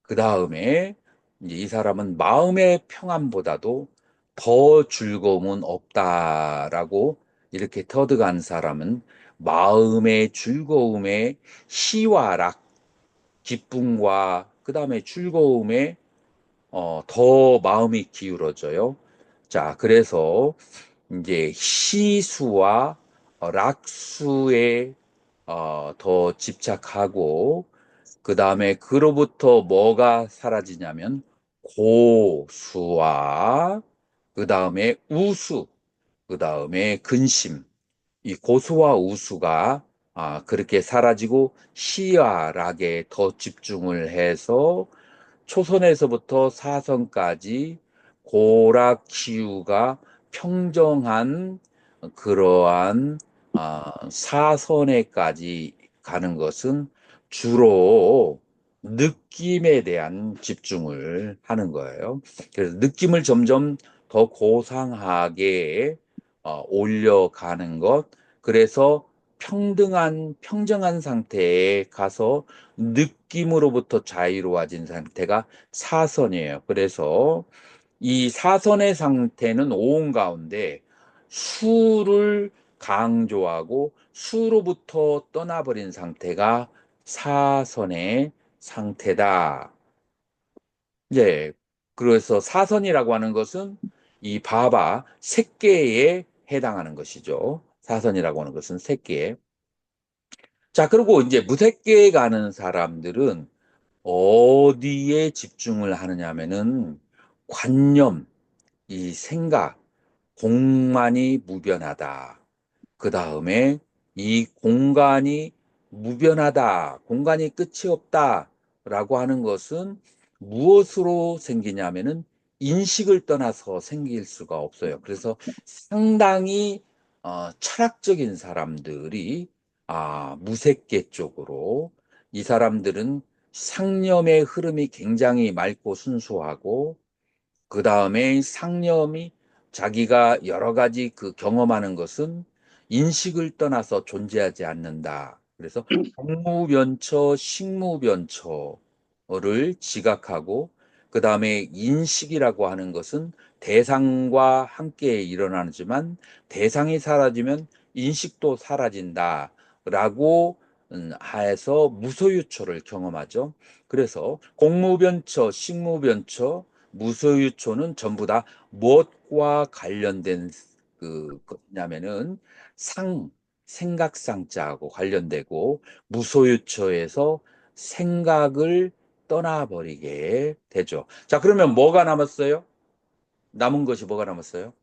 그 다음에 이제 이 사람은 마음의 평안보다도 더 즐거움은 없다라고 이렇게 터득한 사람은 마음의 즐거움에 희화락, 기쁨과 그 다음에 즐거움에 더 마음이 기울어져요. 자, 그래서 이제 시수와 락수에 더 집착하고 그 다음에 그로부터 뭐가 사라지냐면 고수와 그 다음에 우수, 그 다음에 근심, 이 고수와 우수가 그렇게 사라지고 시와락에 더 집중을 해서 초선에서부터 사선까지 고락기후가 평정한 그러한 사선에까지 가는 것은 주로 느낌에 대한 집중을 하는 거예요. 그래서 느낌을 점점 더 고상하게 올려가는 것, 그래서 평정한 상태에 가서 느낌으로부터 자유로워진 상태가 사선이에요. 그래서 이 사선의 상태는 오온 가운데 수를 강조하고 수로부터 떠나버린 상태가 사선의 상태다. 이제 그래서 사선이라고 하는 것은 이 바바 색계에 해당하는 것이죠. 사선이라고 하는 것은 색계. 자, 그리고 이제 무색계에 가는 사람들은 어디에 집중을 하느냐면은 관념, 이 생각, 공만이 무변하다. 그 다음에 이 공간이 무변하다. 공간이 끝이 없다. 라고 하는 것은 무엇으로 생기냐면은 인식을 떠나서 생길 수가 없어요. 그래서 상당히 철학적인 사람들이 무색계 쪽으로 이 사람들은 상념의 흐름이 굉장히 맑고 순수하고 그 다음에 상념이 자기가 여러 가지 그 경험하는 것은 인식을 떠나서 존재하지 않는다. 그래서 공무변처, 식무변처를 지각하고 그 다음에 인식이라고 하는 것은 대상과 함께 일어나지만 대상이 사라지면 인식도 사라진다라고 해서 무소유초를 경험하죠. 그래서 공무변처, 식무변처, 무소유초는 전부 다 무엇과 관련된 것이냐면은 생각상자하고 관련되고 무소유초에서 생각을 떠나버리게 되죠. 자, 그러면 뭐가 남았어요? 남은 것이 뭐가 남았어요?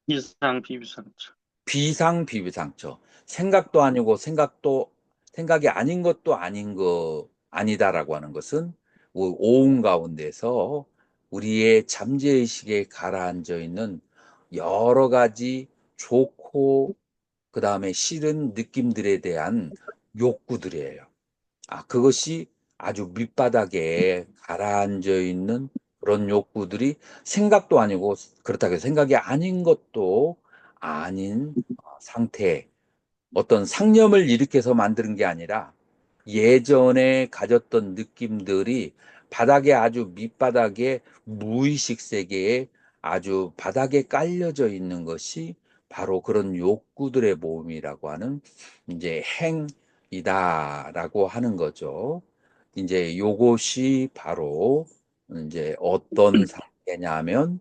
이상 비비상처. 비상비비상처. 생각도 아니고 생각이 아닌 것도 아닌 거 아니다라고 하는 것은 오온 가운데서 우리의 잠재의식에 가라앉아 있는 여러 가지 좋고 그다음에 싫은 느낌들에 대한 욕구들이에요. 그것이 아주 밑바닥에 가라앉아 있는 그런 욕구들이 생각도 아니고 그렇다고 해서 생각이 아닌 것도 아닌 상태, 어떤 상념을 일으켜서 만드는 게 아니라 예전에 가졌던 느낌들이 바닥에 아주 밑바닥에 무의식 세계에 아주 바닥에 깔려져 있는 것이 바로 그런 욕구들의 모음이라고 하는 이제 행이다라고 하는 거죠. 이제 요것이 바로 이제 어떤 상태냐면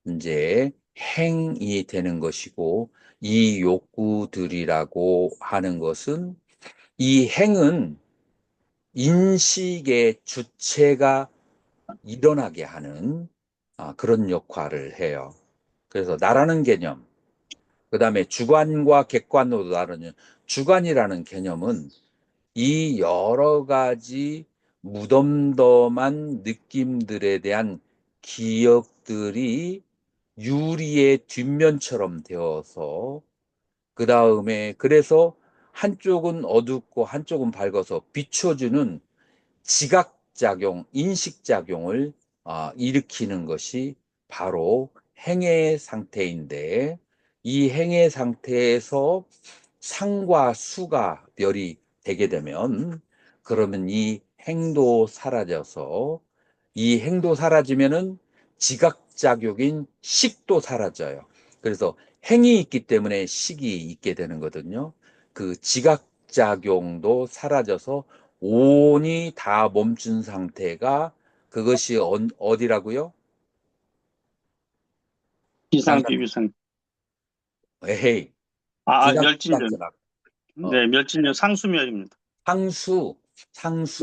이제 행이 되는 것이고 이 욕구들이라고 하는 것은 이 행은 인식의 주체가 일어나게 하는 그런 역할을 해요. 그래서 나라는 개념, 그 다음에 주관과 객관으로 나누는 주관이라는 개념은 이 여러 가지 무덤덤한 느낌들에 대한 기억들이 유리의 뒷면처럼 되어서 그 다음에 그래서 한쪽은 어둡고 한쪽은 밝아서 비춰주는 지각작용, 인식작용을 일으키는 것이 바로 행의 상태인데 이 행의 상태에서 상과 수가 멸이 되게 되면 그러면 이 행도 사라져서 이 행도 사라지면은 지각작용인 식도 사라져요. 그래서 행이 있기 때문에 식이 있게 되는 거거든요. 그 지각작용도 사라져서 온이 다 멈춘 상태가 그것이 어디라고요? 비상, 양산, 비비상. 에헤이, 멸진전. 비상비상전압, 네, 멸진전 상수멸입니다. 상수,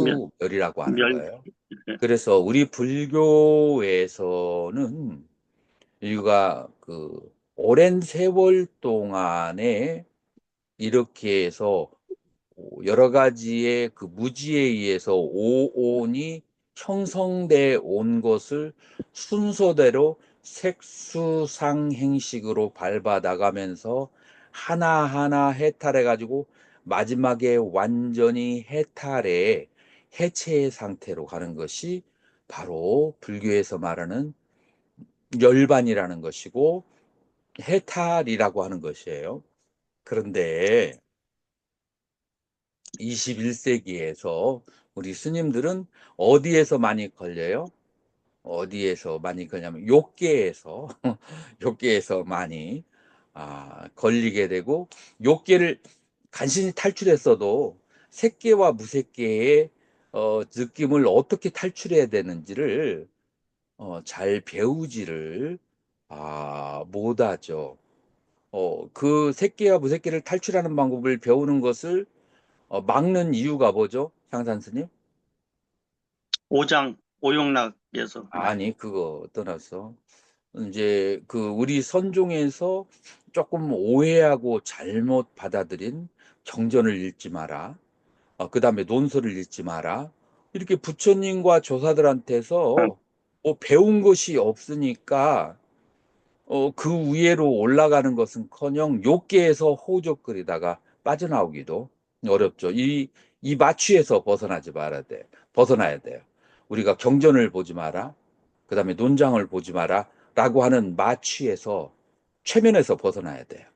멸, 상수멸이라고 하는 멸, 거예요. 네. 그래서 우리 불교에서는 우리가 그 오랜 세월 동안에 이렇게 해서 여러 가지의 그 무지에 의해서 오온이 형성돼 온 것을 순서대로 색수상행식으로 밟아 나가면서 하나하나 해탈해 가지고 마지막에 완전히 해탈해 해체의 상태로 가는 것이 바로 불교에서 말하는 열반이라는 것이고 해탈이라고 하는 것이에요. 그런데 21세기에서 우리 스님들은 어디에서 많이 걸려요? 어디에서 많이 걸냐면 욕계에서 욕계에서 많이 걸리게 되고 욕계를 간신히 탈출했어도 색계와 무색계의 느낌을 어떻게 탈출해야 되는지를 잘 배우지를 못하죠. 그 색계와 무색계를 탈출하는 방법을 배우는 것을 막는 이유가 뭐죠? 향산 스님? 오장, 오용락에서. 아니, 그거 떠나서 이제 그 우리 선종에서 조금 오해하고 잘못 받아들인 경전을 읽지 마라. 그다음에 논설을 읽지 마라. 이렇게 부처님과 조사들한테서 배운 것이 없으니까 그 위에로 올라가는 것은커녕 욕계에서 호적거리다가 빠져나오기도 어렵죠. 이 마취에서 벗어나지 말아야 돼. 벗어나야 돼요. 우리가 경전을 보지 마라. 그다음에 논장을 보지 마라. 라고 하는 마취에서 최면에서 벗어나야 돼요.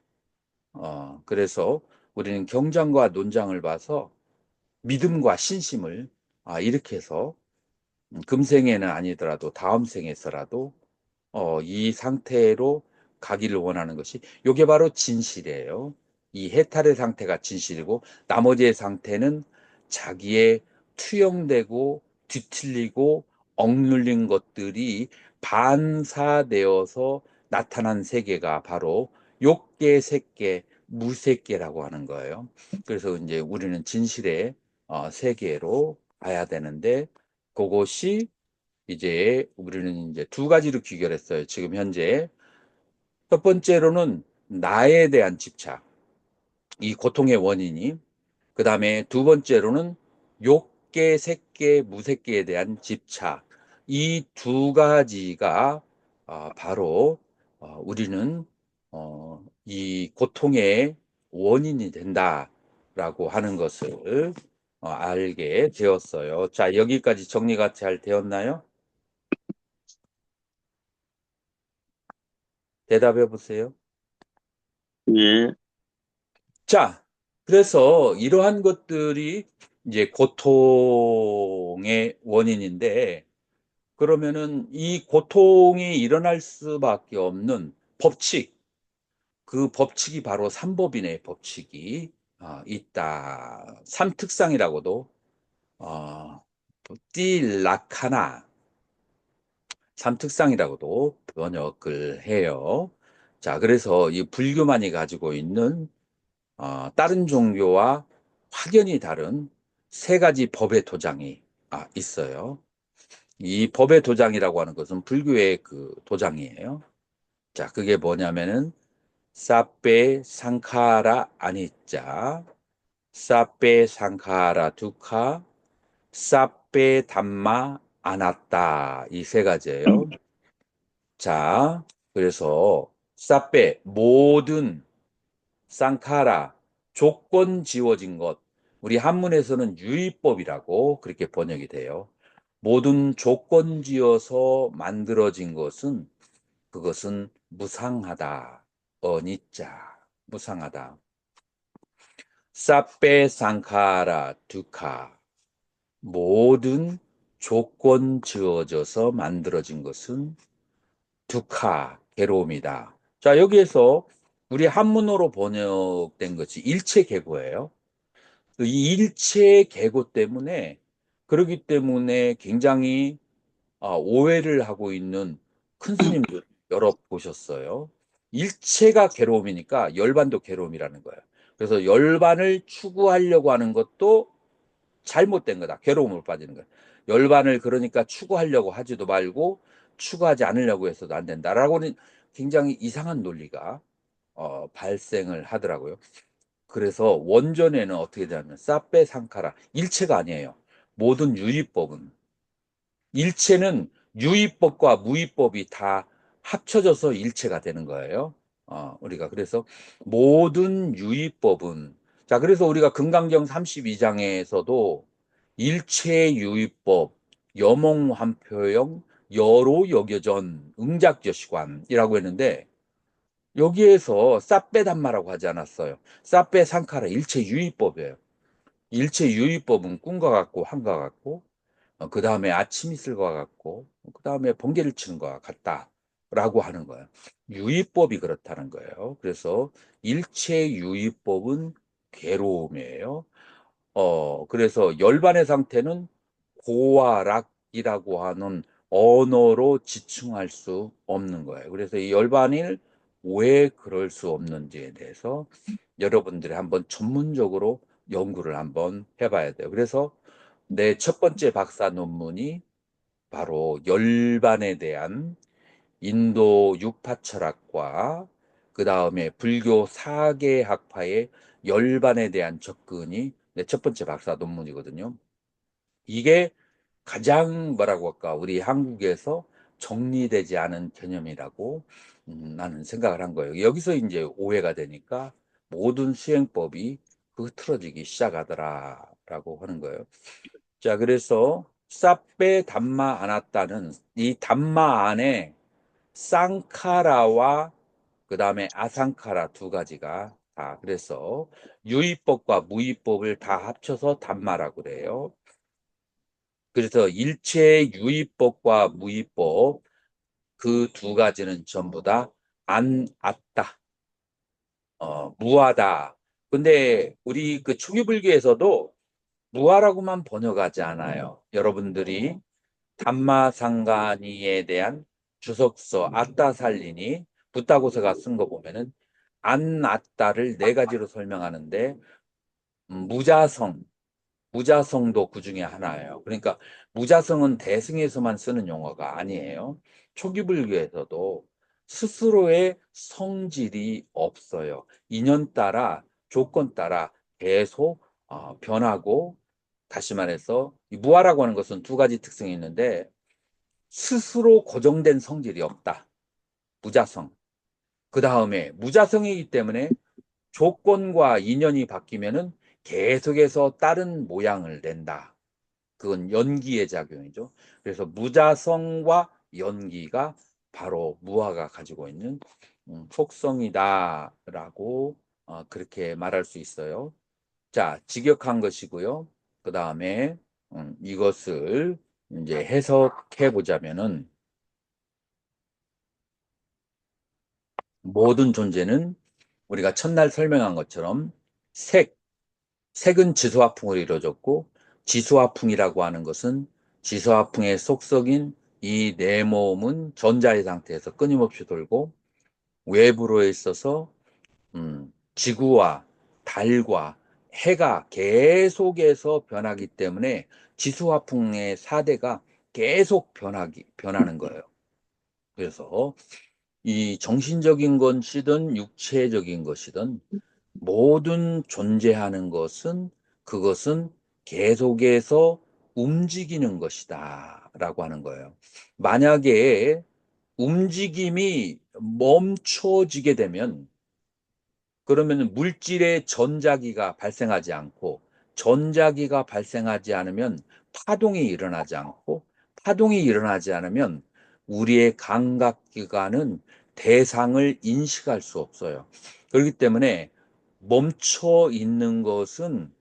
그래서 우리는 경장과 논장을 봐서 믿음과 신심을 일으켜서 금생에는 아니더라도 다음 생에서라도 이 상태로 가기를 원하는 것이 이게 바로 진실이에요. 이 해탈의 상태가 진실이고 나머지의 상태는 자기의 투영되고 뒤틀리고 억눌린 것들이 반사되어서 나타난 세계가 바로 욕계, 색계, 무색계라고 하는 거예요. 그래서 이제 우리는 진실의 세계로 가야 되는데 그것이 이제 우리는 이제 두 가지로 귀결했어요. 지금 현재 첫 번째로는 나에 대한 집착, 이 고통의 원인이. 그 다음에 두 번째로는 욕계, 색계, 무색계에 대한 집착. 이 두 가지가 바로 우리는 이 고통의 원인이 된다라고 하는 것을 알게 되었어요. 자, 여기까지 정리가 잘 되었나요? 대답해 보세요. 예, 자, 그래서 이러한 것들이 이제 고통의 원인인데, 그러면은 이 고통이 일어날 수밖에 없는 법칙, 그 법칙이 바로 삼법인의 법칙이 있다. 삼특상이라고도 어, 띠라카나 삼특상이라고도 번역을 해요. 자, 그래서 이 불교만이 가지고 있는 다른 종교와 확연히 다른 세 가지 법의 도장이 있어요. 이 법의 도장이라고 하는 것은 불교의 그 도장이에요. 자, 그게 뭐냐면은 사페 상카라 아니짜, 사페 상카라 두카, 사페 담마 아나따, 이 세 가지예요. 자, 그래서 사페 모든, 상카라 조건 지어진 것, 우리 한문에서는 유의법이라고 그렇게 번역이 돼요. 모든 조건 지어서 만들어진 것은 그것은 무상하다. 어니짜, 무상하다. 사페 상카라 두카, 모든 조건 지어져서 만들어진 것은 두카, 괴로움이다. 자, 여기에서 우리 한문어로 번역된 것이 일체계고예요. 이 일체계고 때문에, 그러기 때문에 굉장히 오해를 하고 있는 큰 스님들 여러 보셨어요. 일체가 괴로움이니까 열반도 괴로움이라는 거예요. 그래서 열반을 추구하려고 하는 것도 잘못된 거다. 괴로움으로 빠지는 거예요. 열반을 그러니까 추구하려고 하지도 말고 추구하지 않으려고 해서도 안 된다라고는 굉장히 이상한 논리가 발생을 하더라고요. 그래서 원전에는 어떻게 되냐면 사페 상카라, 일체가 아니에요. 모든 유의법은, 일체는 유의법과 무의법이 다 합쳐져서 일체가 되는 거예요. 우리가 그래서 모든 유의법은, 자, 그래서 우리가 금강경 32장에서도 일체 유의법, 여몽환표형, 여로 여겨전, 응작저시관이라고 했는데, 여기에서 사페담마라고 하지 않았어요. 사페 상카라, 일체 유의법이에요. 일체 유의법은 꿈과 같고 한과 같고, 그 다음에 아침 이슬과 같고, 그 다음에 번개를 치는 것과 같다라고 하는 거예요. 유의법이 그렇다는 거예요. 그래서 일체 유의법은 괴로움이에요. 그래서 열반의 상태는 고와락이라고 하는 언어로 지칭할 수 없는 거예요. 그래서 이 열반을 왜 그럴 수 없는지에 대해서 여러분들이 한번 전문적으로 연구를 한번 해봐야 돼요. 그래서 내 첫 번째 박사 논문이 바로 열반에 대한 인도 육파 철학과 그 다음에 불교 사계학파의 열반에 대한 접근이 내 첫 번째 박사 논문이거든요. 이게 가장 뭐라고 할까, 우리 한국에서 정리되지 않은 개념이라고 나는 생각을 한 거예요. 여기서 이제 오해가 되니까 모든 수행법이 흐트러지기 시작하더라라고 하는 거예요. 자, 그래서 사페 담마 아나따는 이 담마 안에 쌍카라와 그 다음에 아상카라 두 가지가 다, 그래서 유의법과 무의법을 다 합쳐서 담마라고 그래요. 그래서 일체 유의법과 무의법 그 두 가지는 전부 다 안았다, 무하다. 근데 우리 그 초기불교에서도 무하라고만 번역하지 않아요. 여러분들이 담마상간이에 대한 주석서 아따살리니 붓다고서가 쓴 거 보면은 안아따를 네 가지로 설명하는데 무자성, 무자성도 그 중에 하나예요. 그러니까 무자성은 대승에서만 쓰는 용어가 아니에요. 초기불교에서도 스스로의 성질이 없어요. 인연 따라, 조건 따라 계속 변하고, 다시 말해서 이 무아라고 하는 것은 두 가지 특성이 있는데 스스로 고정된 성질이 없다. 무자성. 그 다음에 무자성이기 때문에 조건과 인연이 바뀌면은 계속해서 다른 모양을 낸다. 그건 연기의 작용이죠. 그래서 무자성과 연기가 바로 무아가 가지고 있는 속성이다라고 그렇게 말할 수 있어요. 자, 직역한 것이고요. 그 다음에 이것을 이제 해석해 보자면은 모든 존재는 우리가 첫날 설명한 것처럼 색은 지수화풍으로 이루어졌고, 지수화풍이라고 하는 것은 지수화풍의 속성인 이 내 몸은 전자의 상태에서 끊임없이 돌고 외부로 있어서 지구와 달과 해가 계속해서 변하기 때문에 지수화풍의 4대가 계속 변하는 거예요. 그래서 이 정신적인 것이든 육체적인 것이든 모든 존재하는 것은 그것은 계속해서 움직이는 것이다 라고 하는 거예요. 만약에 움직임이 멈춰지게 되면 그러면 물질의 전자기가 발생하지 않고 전자기가 발생하지 않으면 파동이 일어나지 않고 파동이 일어나지 않으면 우리의 감각기관은 대상을 인식할 수 없어요. 그렇기 때문에 멈춰 있는 것은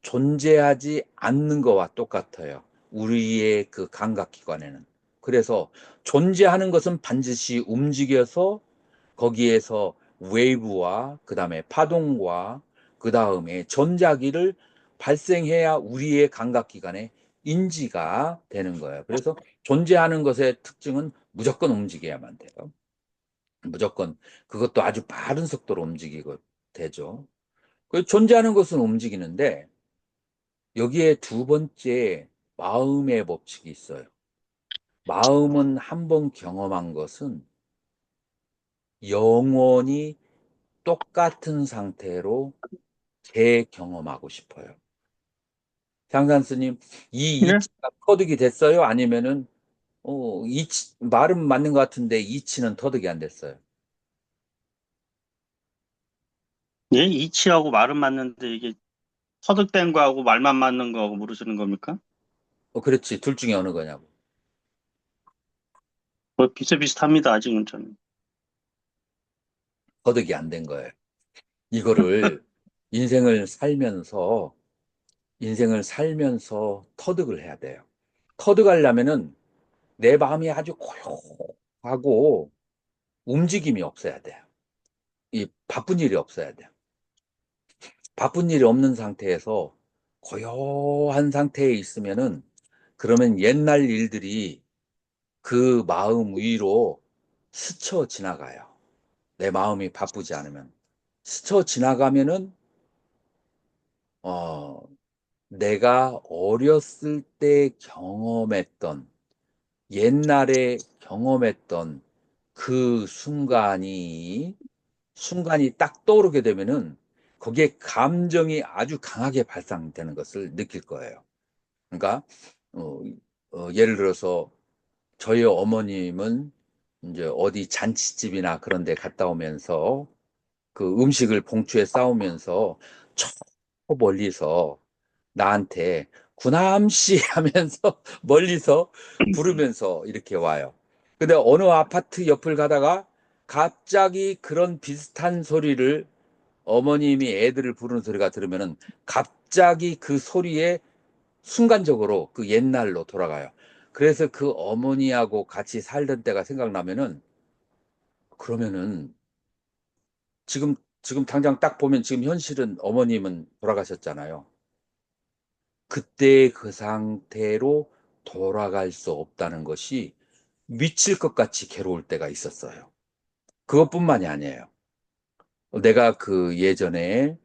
존재하지 않는 것과 똑같아요. 우리의 그 감각기관에는. 그래서 존재하는 것은 반드시 움직여서 거기에서 웨이브와 그 다음에 파동과 그 다음에 전자기를 발생해야 우리의 감각기관에 인지가 되는 거예요. 그래서 존재하는 것의 특징은 무조건 움직여야만 돼요. 무조건 그것도 아주 빠른 속도로 움직이고 되죠. 존재하는 것은 움직이는데 여기에 두 번째 마음의 법칙이 있어요. 마음은 한번 경험한 것은 영원히 똑같은 상태로 재경험하고 싶어요. 장산스님, 이 네? 이치가 터득이 됐어요? 아니면은 말은 맞는 것 같은데 이치는 터득이 안 됐어요? 예, 이치하고 말은 맞는데 이게 터득된 거하고 말만 맞는 거하고 모르시는 겁니까? 그렇지. 둘 중에 어느 거냐고. 뭐 비슷비슷합니다, 아직은 저는. 터득이 안 된 거예요. 이거를 인생을 살면서 터득을 해야 돼요. 터득하려면은 내 마음이 아주 고요하고 움직임이 없어야 돼요. 이 바쁜 일이 없어야 돼요. 바쁜 일이 없는 상태에서 고요한 상태에 있으면은 그러면 옛날 일들이 그 마음 위로 스쳐 지나가요. 내 마음이 바쁘지 않으면. 스쳐 지나가면은 어, 내가 어렸을 때 경험했던 옛날에 경험했던 그 순간이 딱 떠오르게 되면은 거기에 감정이 아주 강하게 발산되는 것을 느낄 거예요. 그러니까 어, 예를 들어서 저희 어머님은 이제 어디 잔치집이나 그런 데 갔다 오면서 그 음식을 봉투에 싸오면서 저 멀리서 나한테 구남씨 하면서 멀리서 부르면서 이렇게 와요. 근데 어느 아파트 옆을 가다가 갑자기 그런 비슷한 소리를 어머님이 애들을 부르는 소리가 들으면은 갑자기 그 소리에 순간적으로 그 옛날로 돌아가요. 그래서 그 어머니하고 같이 살던 때가 생각나면은 그러면은 지금 당장 딱 보면 지금 현실은 어머님은 돌아가셨잖아요. 그때 그 상태로 돌아갈 수 없다는 것이 미칠 것 같이 괴로울 때가 있었어요. 그것뿐만이 아니에요. 내가 그 예전에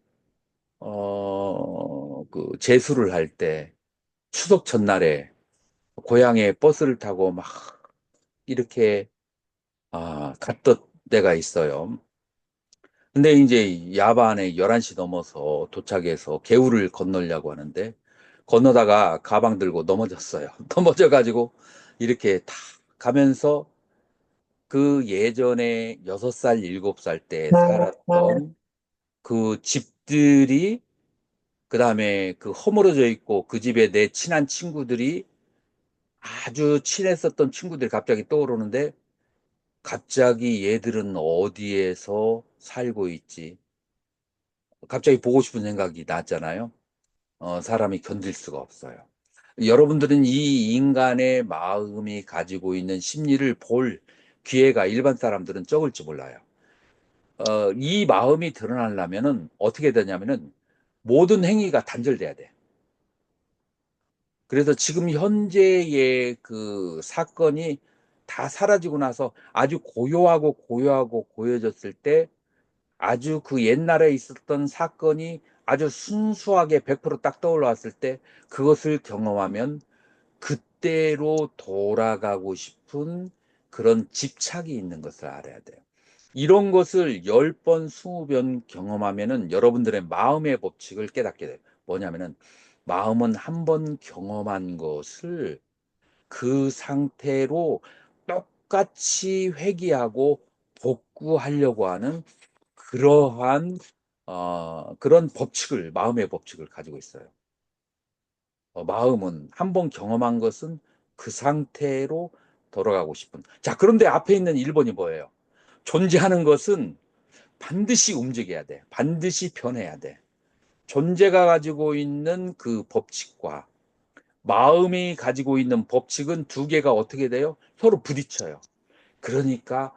그 재수를 할 때 추석 전날에 고향에 버스를 타고 막 이렇게 갔던 때가 있어요. 근데 이제 야반에 11시 넘어서 도착해서 개울을 건너려고 하는데 건너다가 가방 들고 넘어졌어요. 넘어져가지고 이렇게 다 가면서 그 예전에 6살, 7살 때 살았던 그 집들이 그다음에 그 허물어져 있고 그 집에 내 친한 친구들이 아주 친했었던 친구들이 갑자기 떠오르는데 갑자기 얘들은 어디에서 살고 있지? 갑자기 보고 싶은 생각이 났잖아요. 사람이 견딜 수가 없어요. 여러분들은 이 인간의 마음이 가지고 있는 심리를 볼 기회가 일반 사람들은 적을지 몰라요. 이 마음이 드러나려면은 어떻게 되냐면은 모든 행위가 단절돼야 돼. 그래서 지금 현재의 그 사건이 다 사라지고 나서 아주 고요하고 고요해졌을 때 아주 그 옛날에 있었던 사건이 아주 순수하게 100%딱 떠올라왔을 때 그것을 경험하면 그때로 돌아가고 싶은 그런 집착이 있는 것을 알아야 돼요. 이런 것을 10번, 20번 경험하면은 여러분들의 마음의 법칙을 깨닫게 돼요. 뭐냐면은 마음은 한 번 경험한 것을 그 상태로 똑같이 회귀하고 복구하려고 하는 그러한 그런 법칙을, 마음의 법칙을 가지고 있어요. 마음은 한 번 경험한 것은 그 상태로 돌아가고 싶은. 자, 그런데 앞에 있는 1번이 뭐예요? 존재하는 것은 반드시 움직여야 돼. 반드시 변해야 돼. 존재가 가지고 있는 그 법칙과 마음이 가지고 있는 법칙은 두 개가 어떻게 돼요? 서로 부딪혀요. 그러니까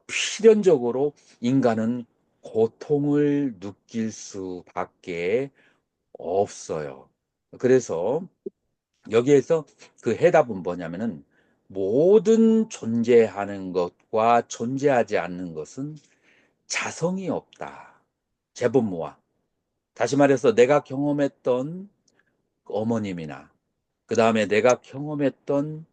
필연적으로 인간은 고통을 느낄 수밖에 없어요. 그래서 여기에서 그 해답은 뭐냐면은 모든 존재하는 것과 존재하지 않는 것은 자성이 없다. 재본모아. 다시 말해서 내가 경험했던 어머님이나 그 다음에 내가 경험했던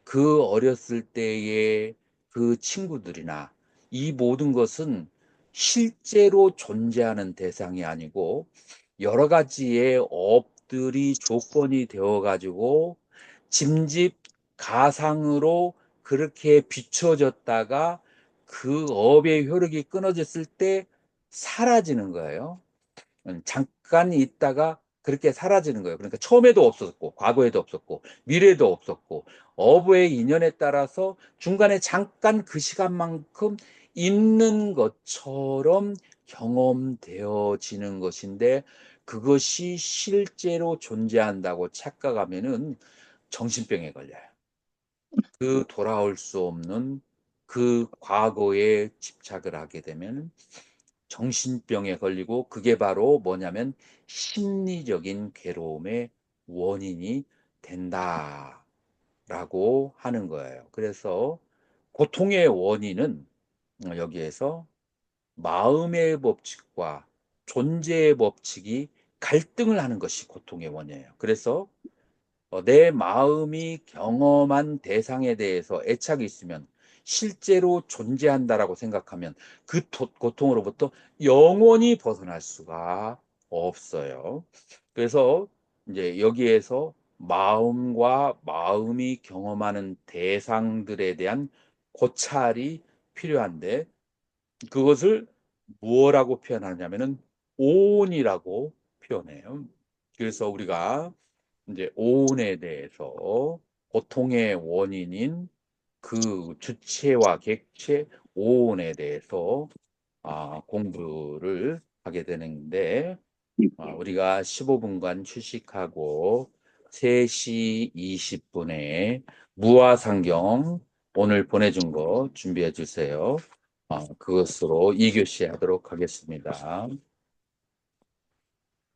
그 어렸을 때의 그 친구들이나 이 모든 것은 실제로 존재하는 대상이 아니고 여러 가지의 업들이 조건이 되어 가지고 짐짓 가상으로 그렇게 비춰졌다가 그 업의 효력이 끊어졌을 때 사라지는 거예요. 잠깐 있다가 그렇게 사라지는 거예요. 그러니까 처음에도 없었고 과거에도 없었고 미래에도 없었고 어부의 인연에 따라서 중간에 잠깐 그 시간만큼 있는 것처럼 경험되어지는 것인데 그것이 실제로 존재한다고 착각하면은 정신병에 걸려요. 그 돌아올 수 없는 그 과거에 집착을 하게 되면 정신병에 걸리고 그게 바로 뭐냐면 심리적인 괴로움의 원인이 된다라고 하는 거예요. 그래서 고통의 원인은 여기에서 마음의 법칙과 존재의 법칙이 갈등을 하는 것이 고통의 원인이에요. 그래서 내 마음이 경험한 대상에 대해서 애착이 있으면 실제로 존재한다라고 생각하면 그 고통으로부터 영원히 벗어날 수가 없어요. 그래서 이제 여기에서 마음과 마음이 경험하는 대상들에 대한 고찰이 필요한데 그것을 무엇라고 표현하냐면은 오온이라고 표현해요. 그래서 우리가 이제 오온에 대해서 고통의 원인인 그 주체와 객체 오온에 대해서 공부를 하게 되는데 우리가 15분간 휴식하고 3시 20분에 무화상경 오늘 보내준 거 준비해 주세요. 그것으로 2교시 하도록 하겠습니다.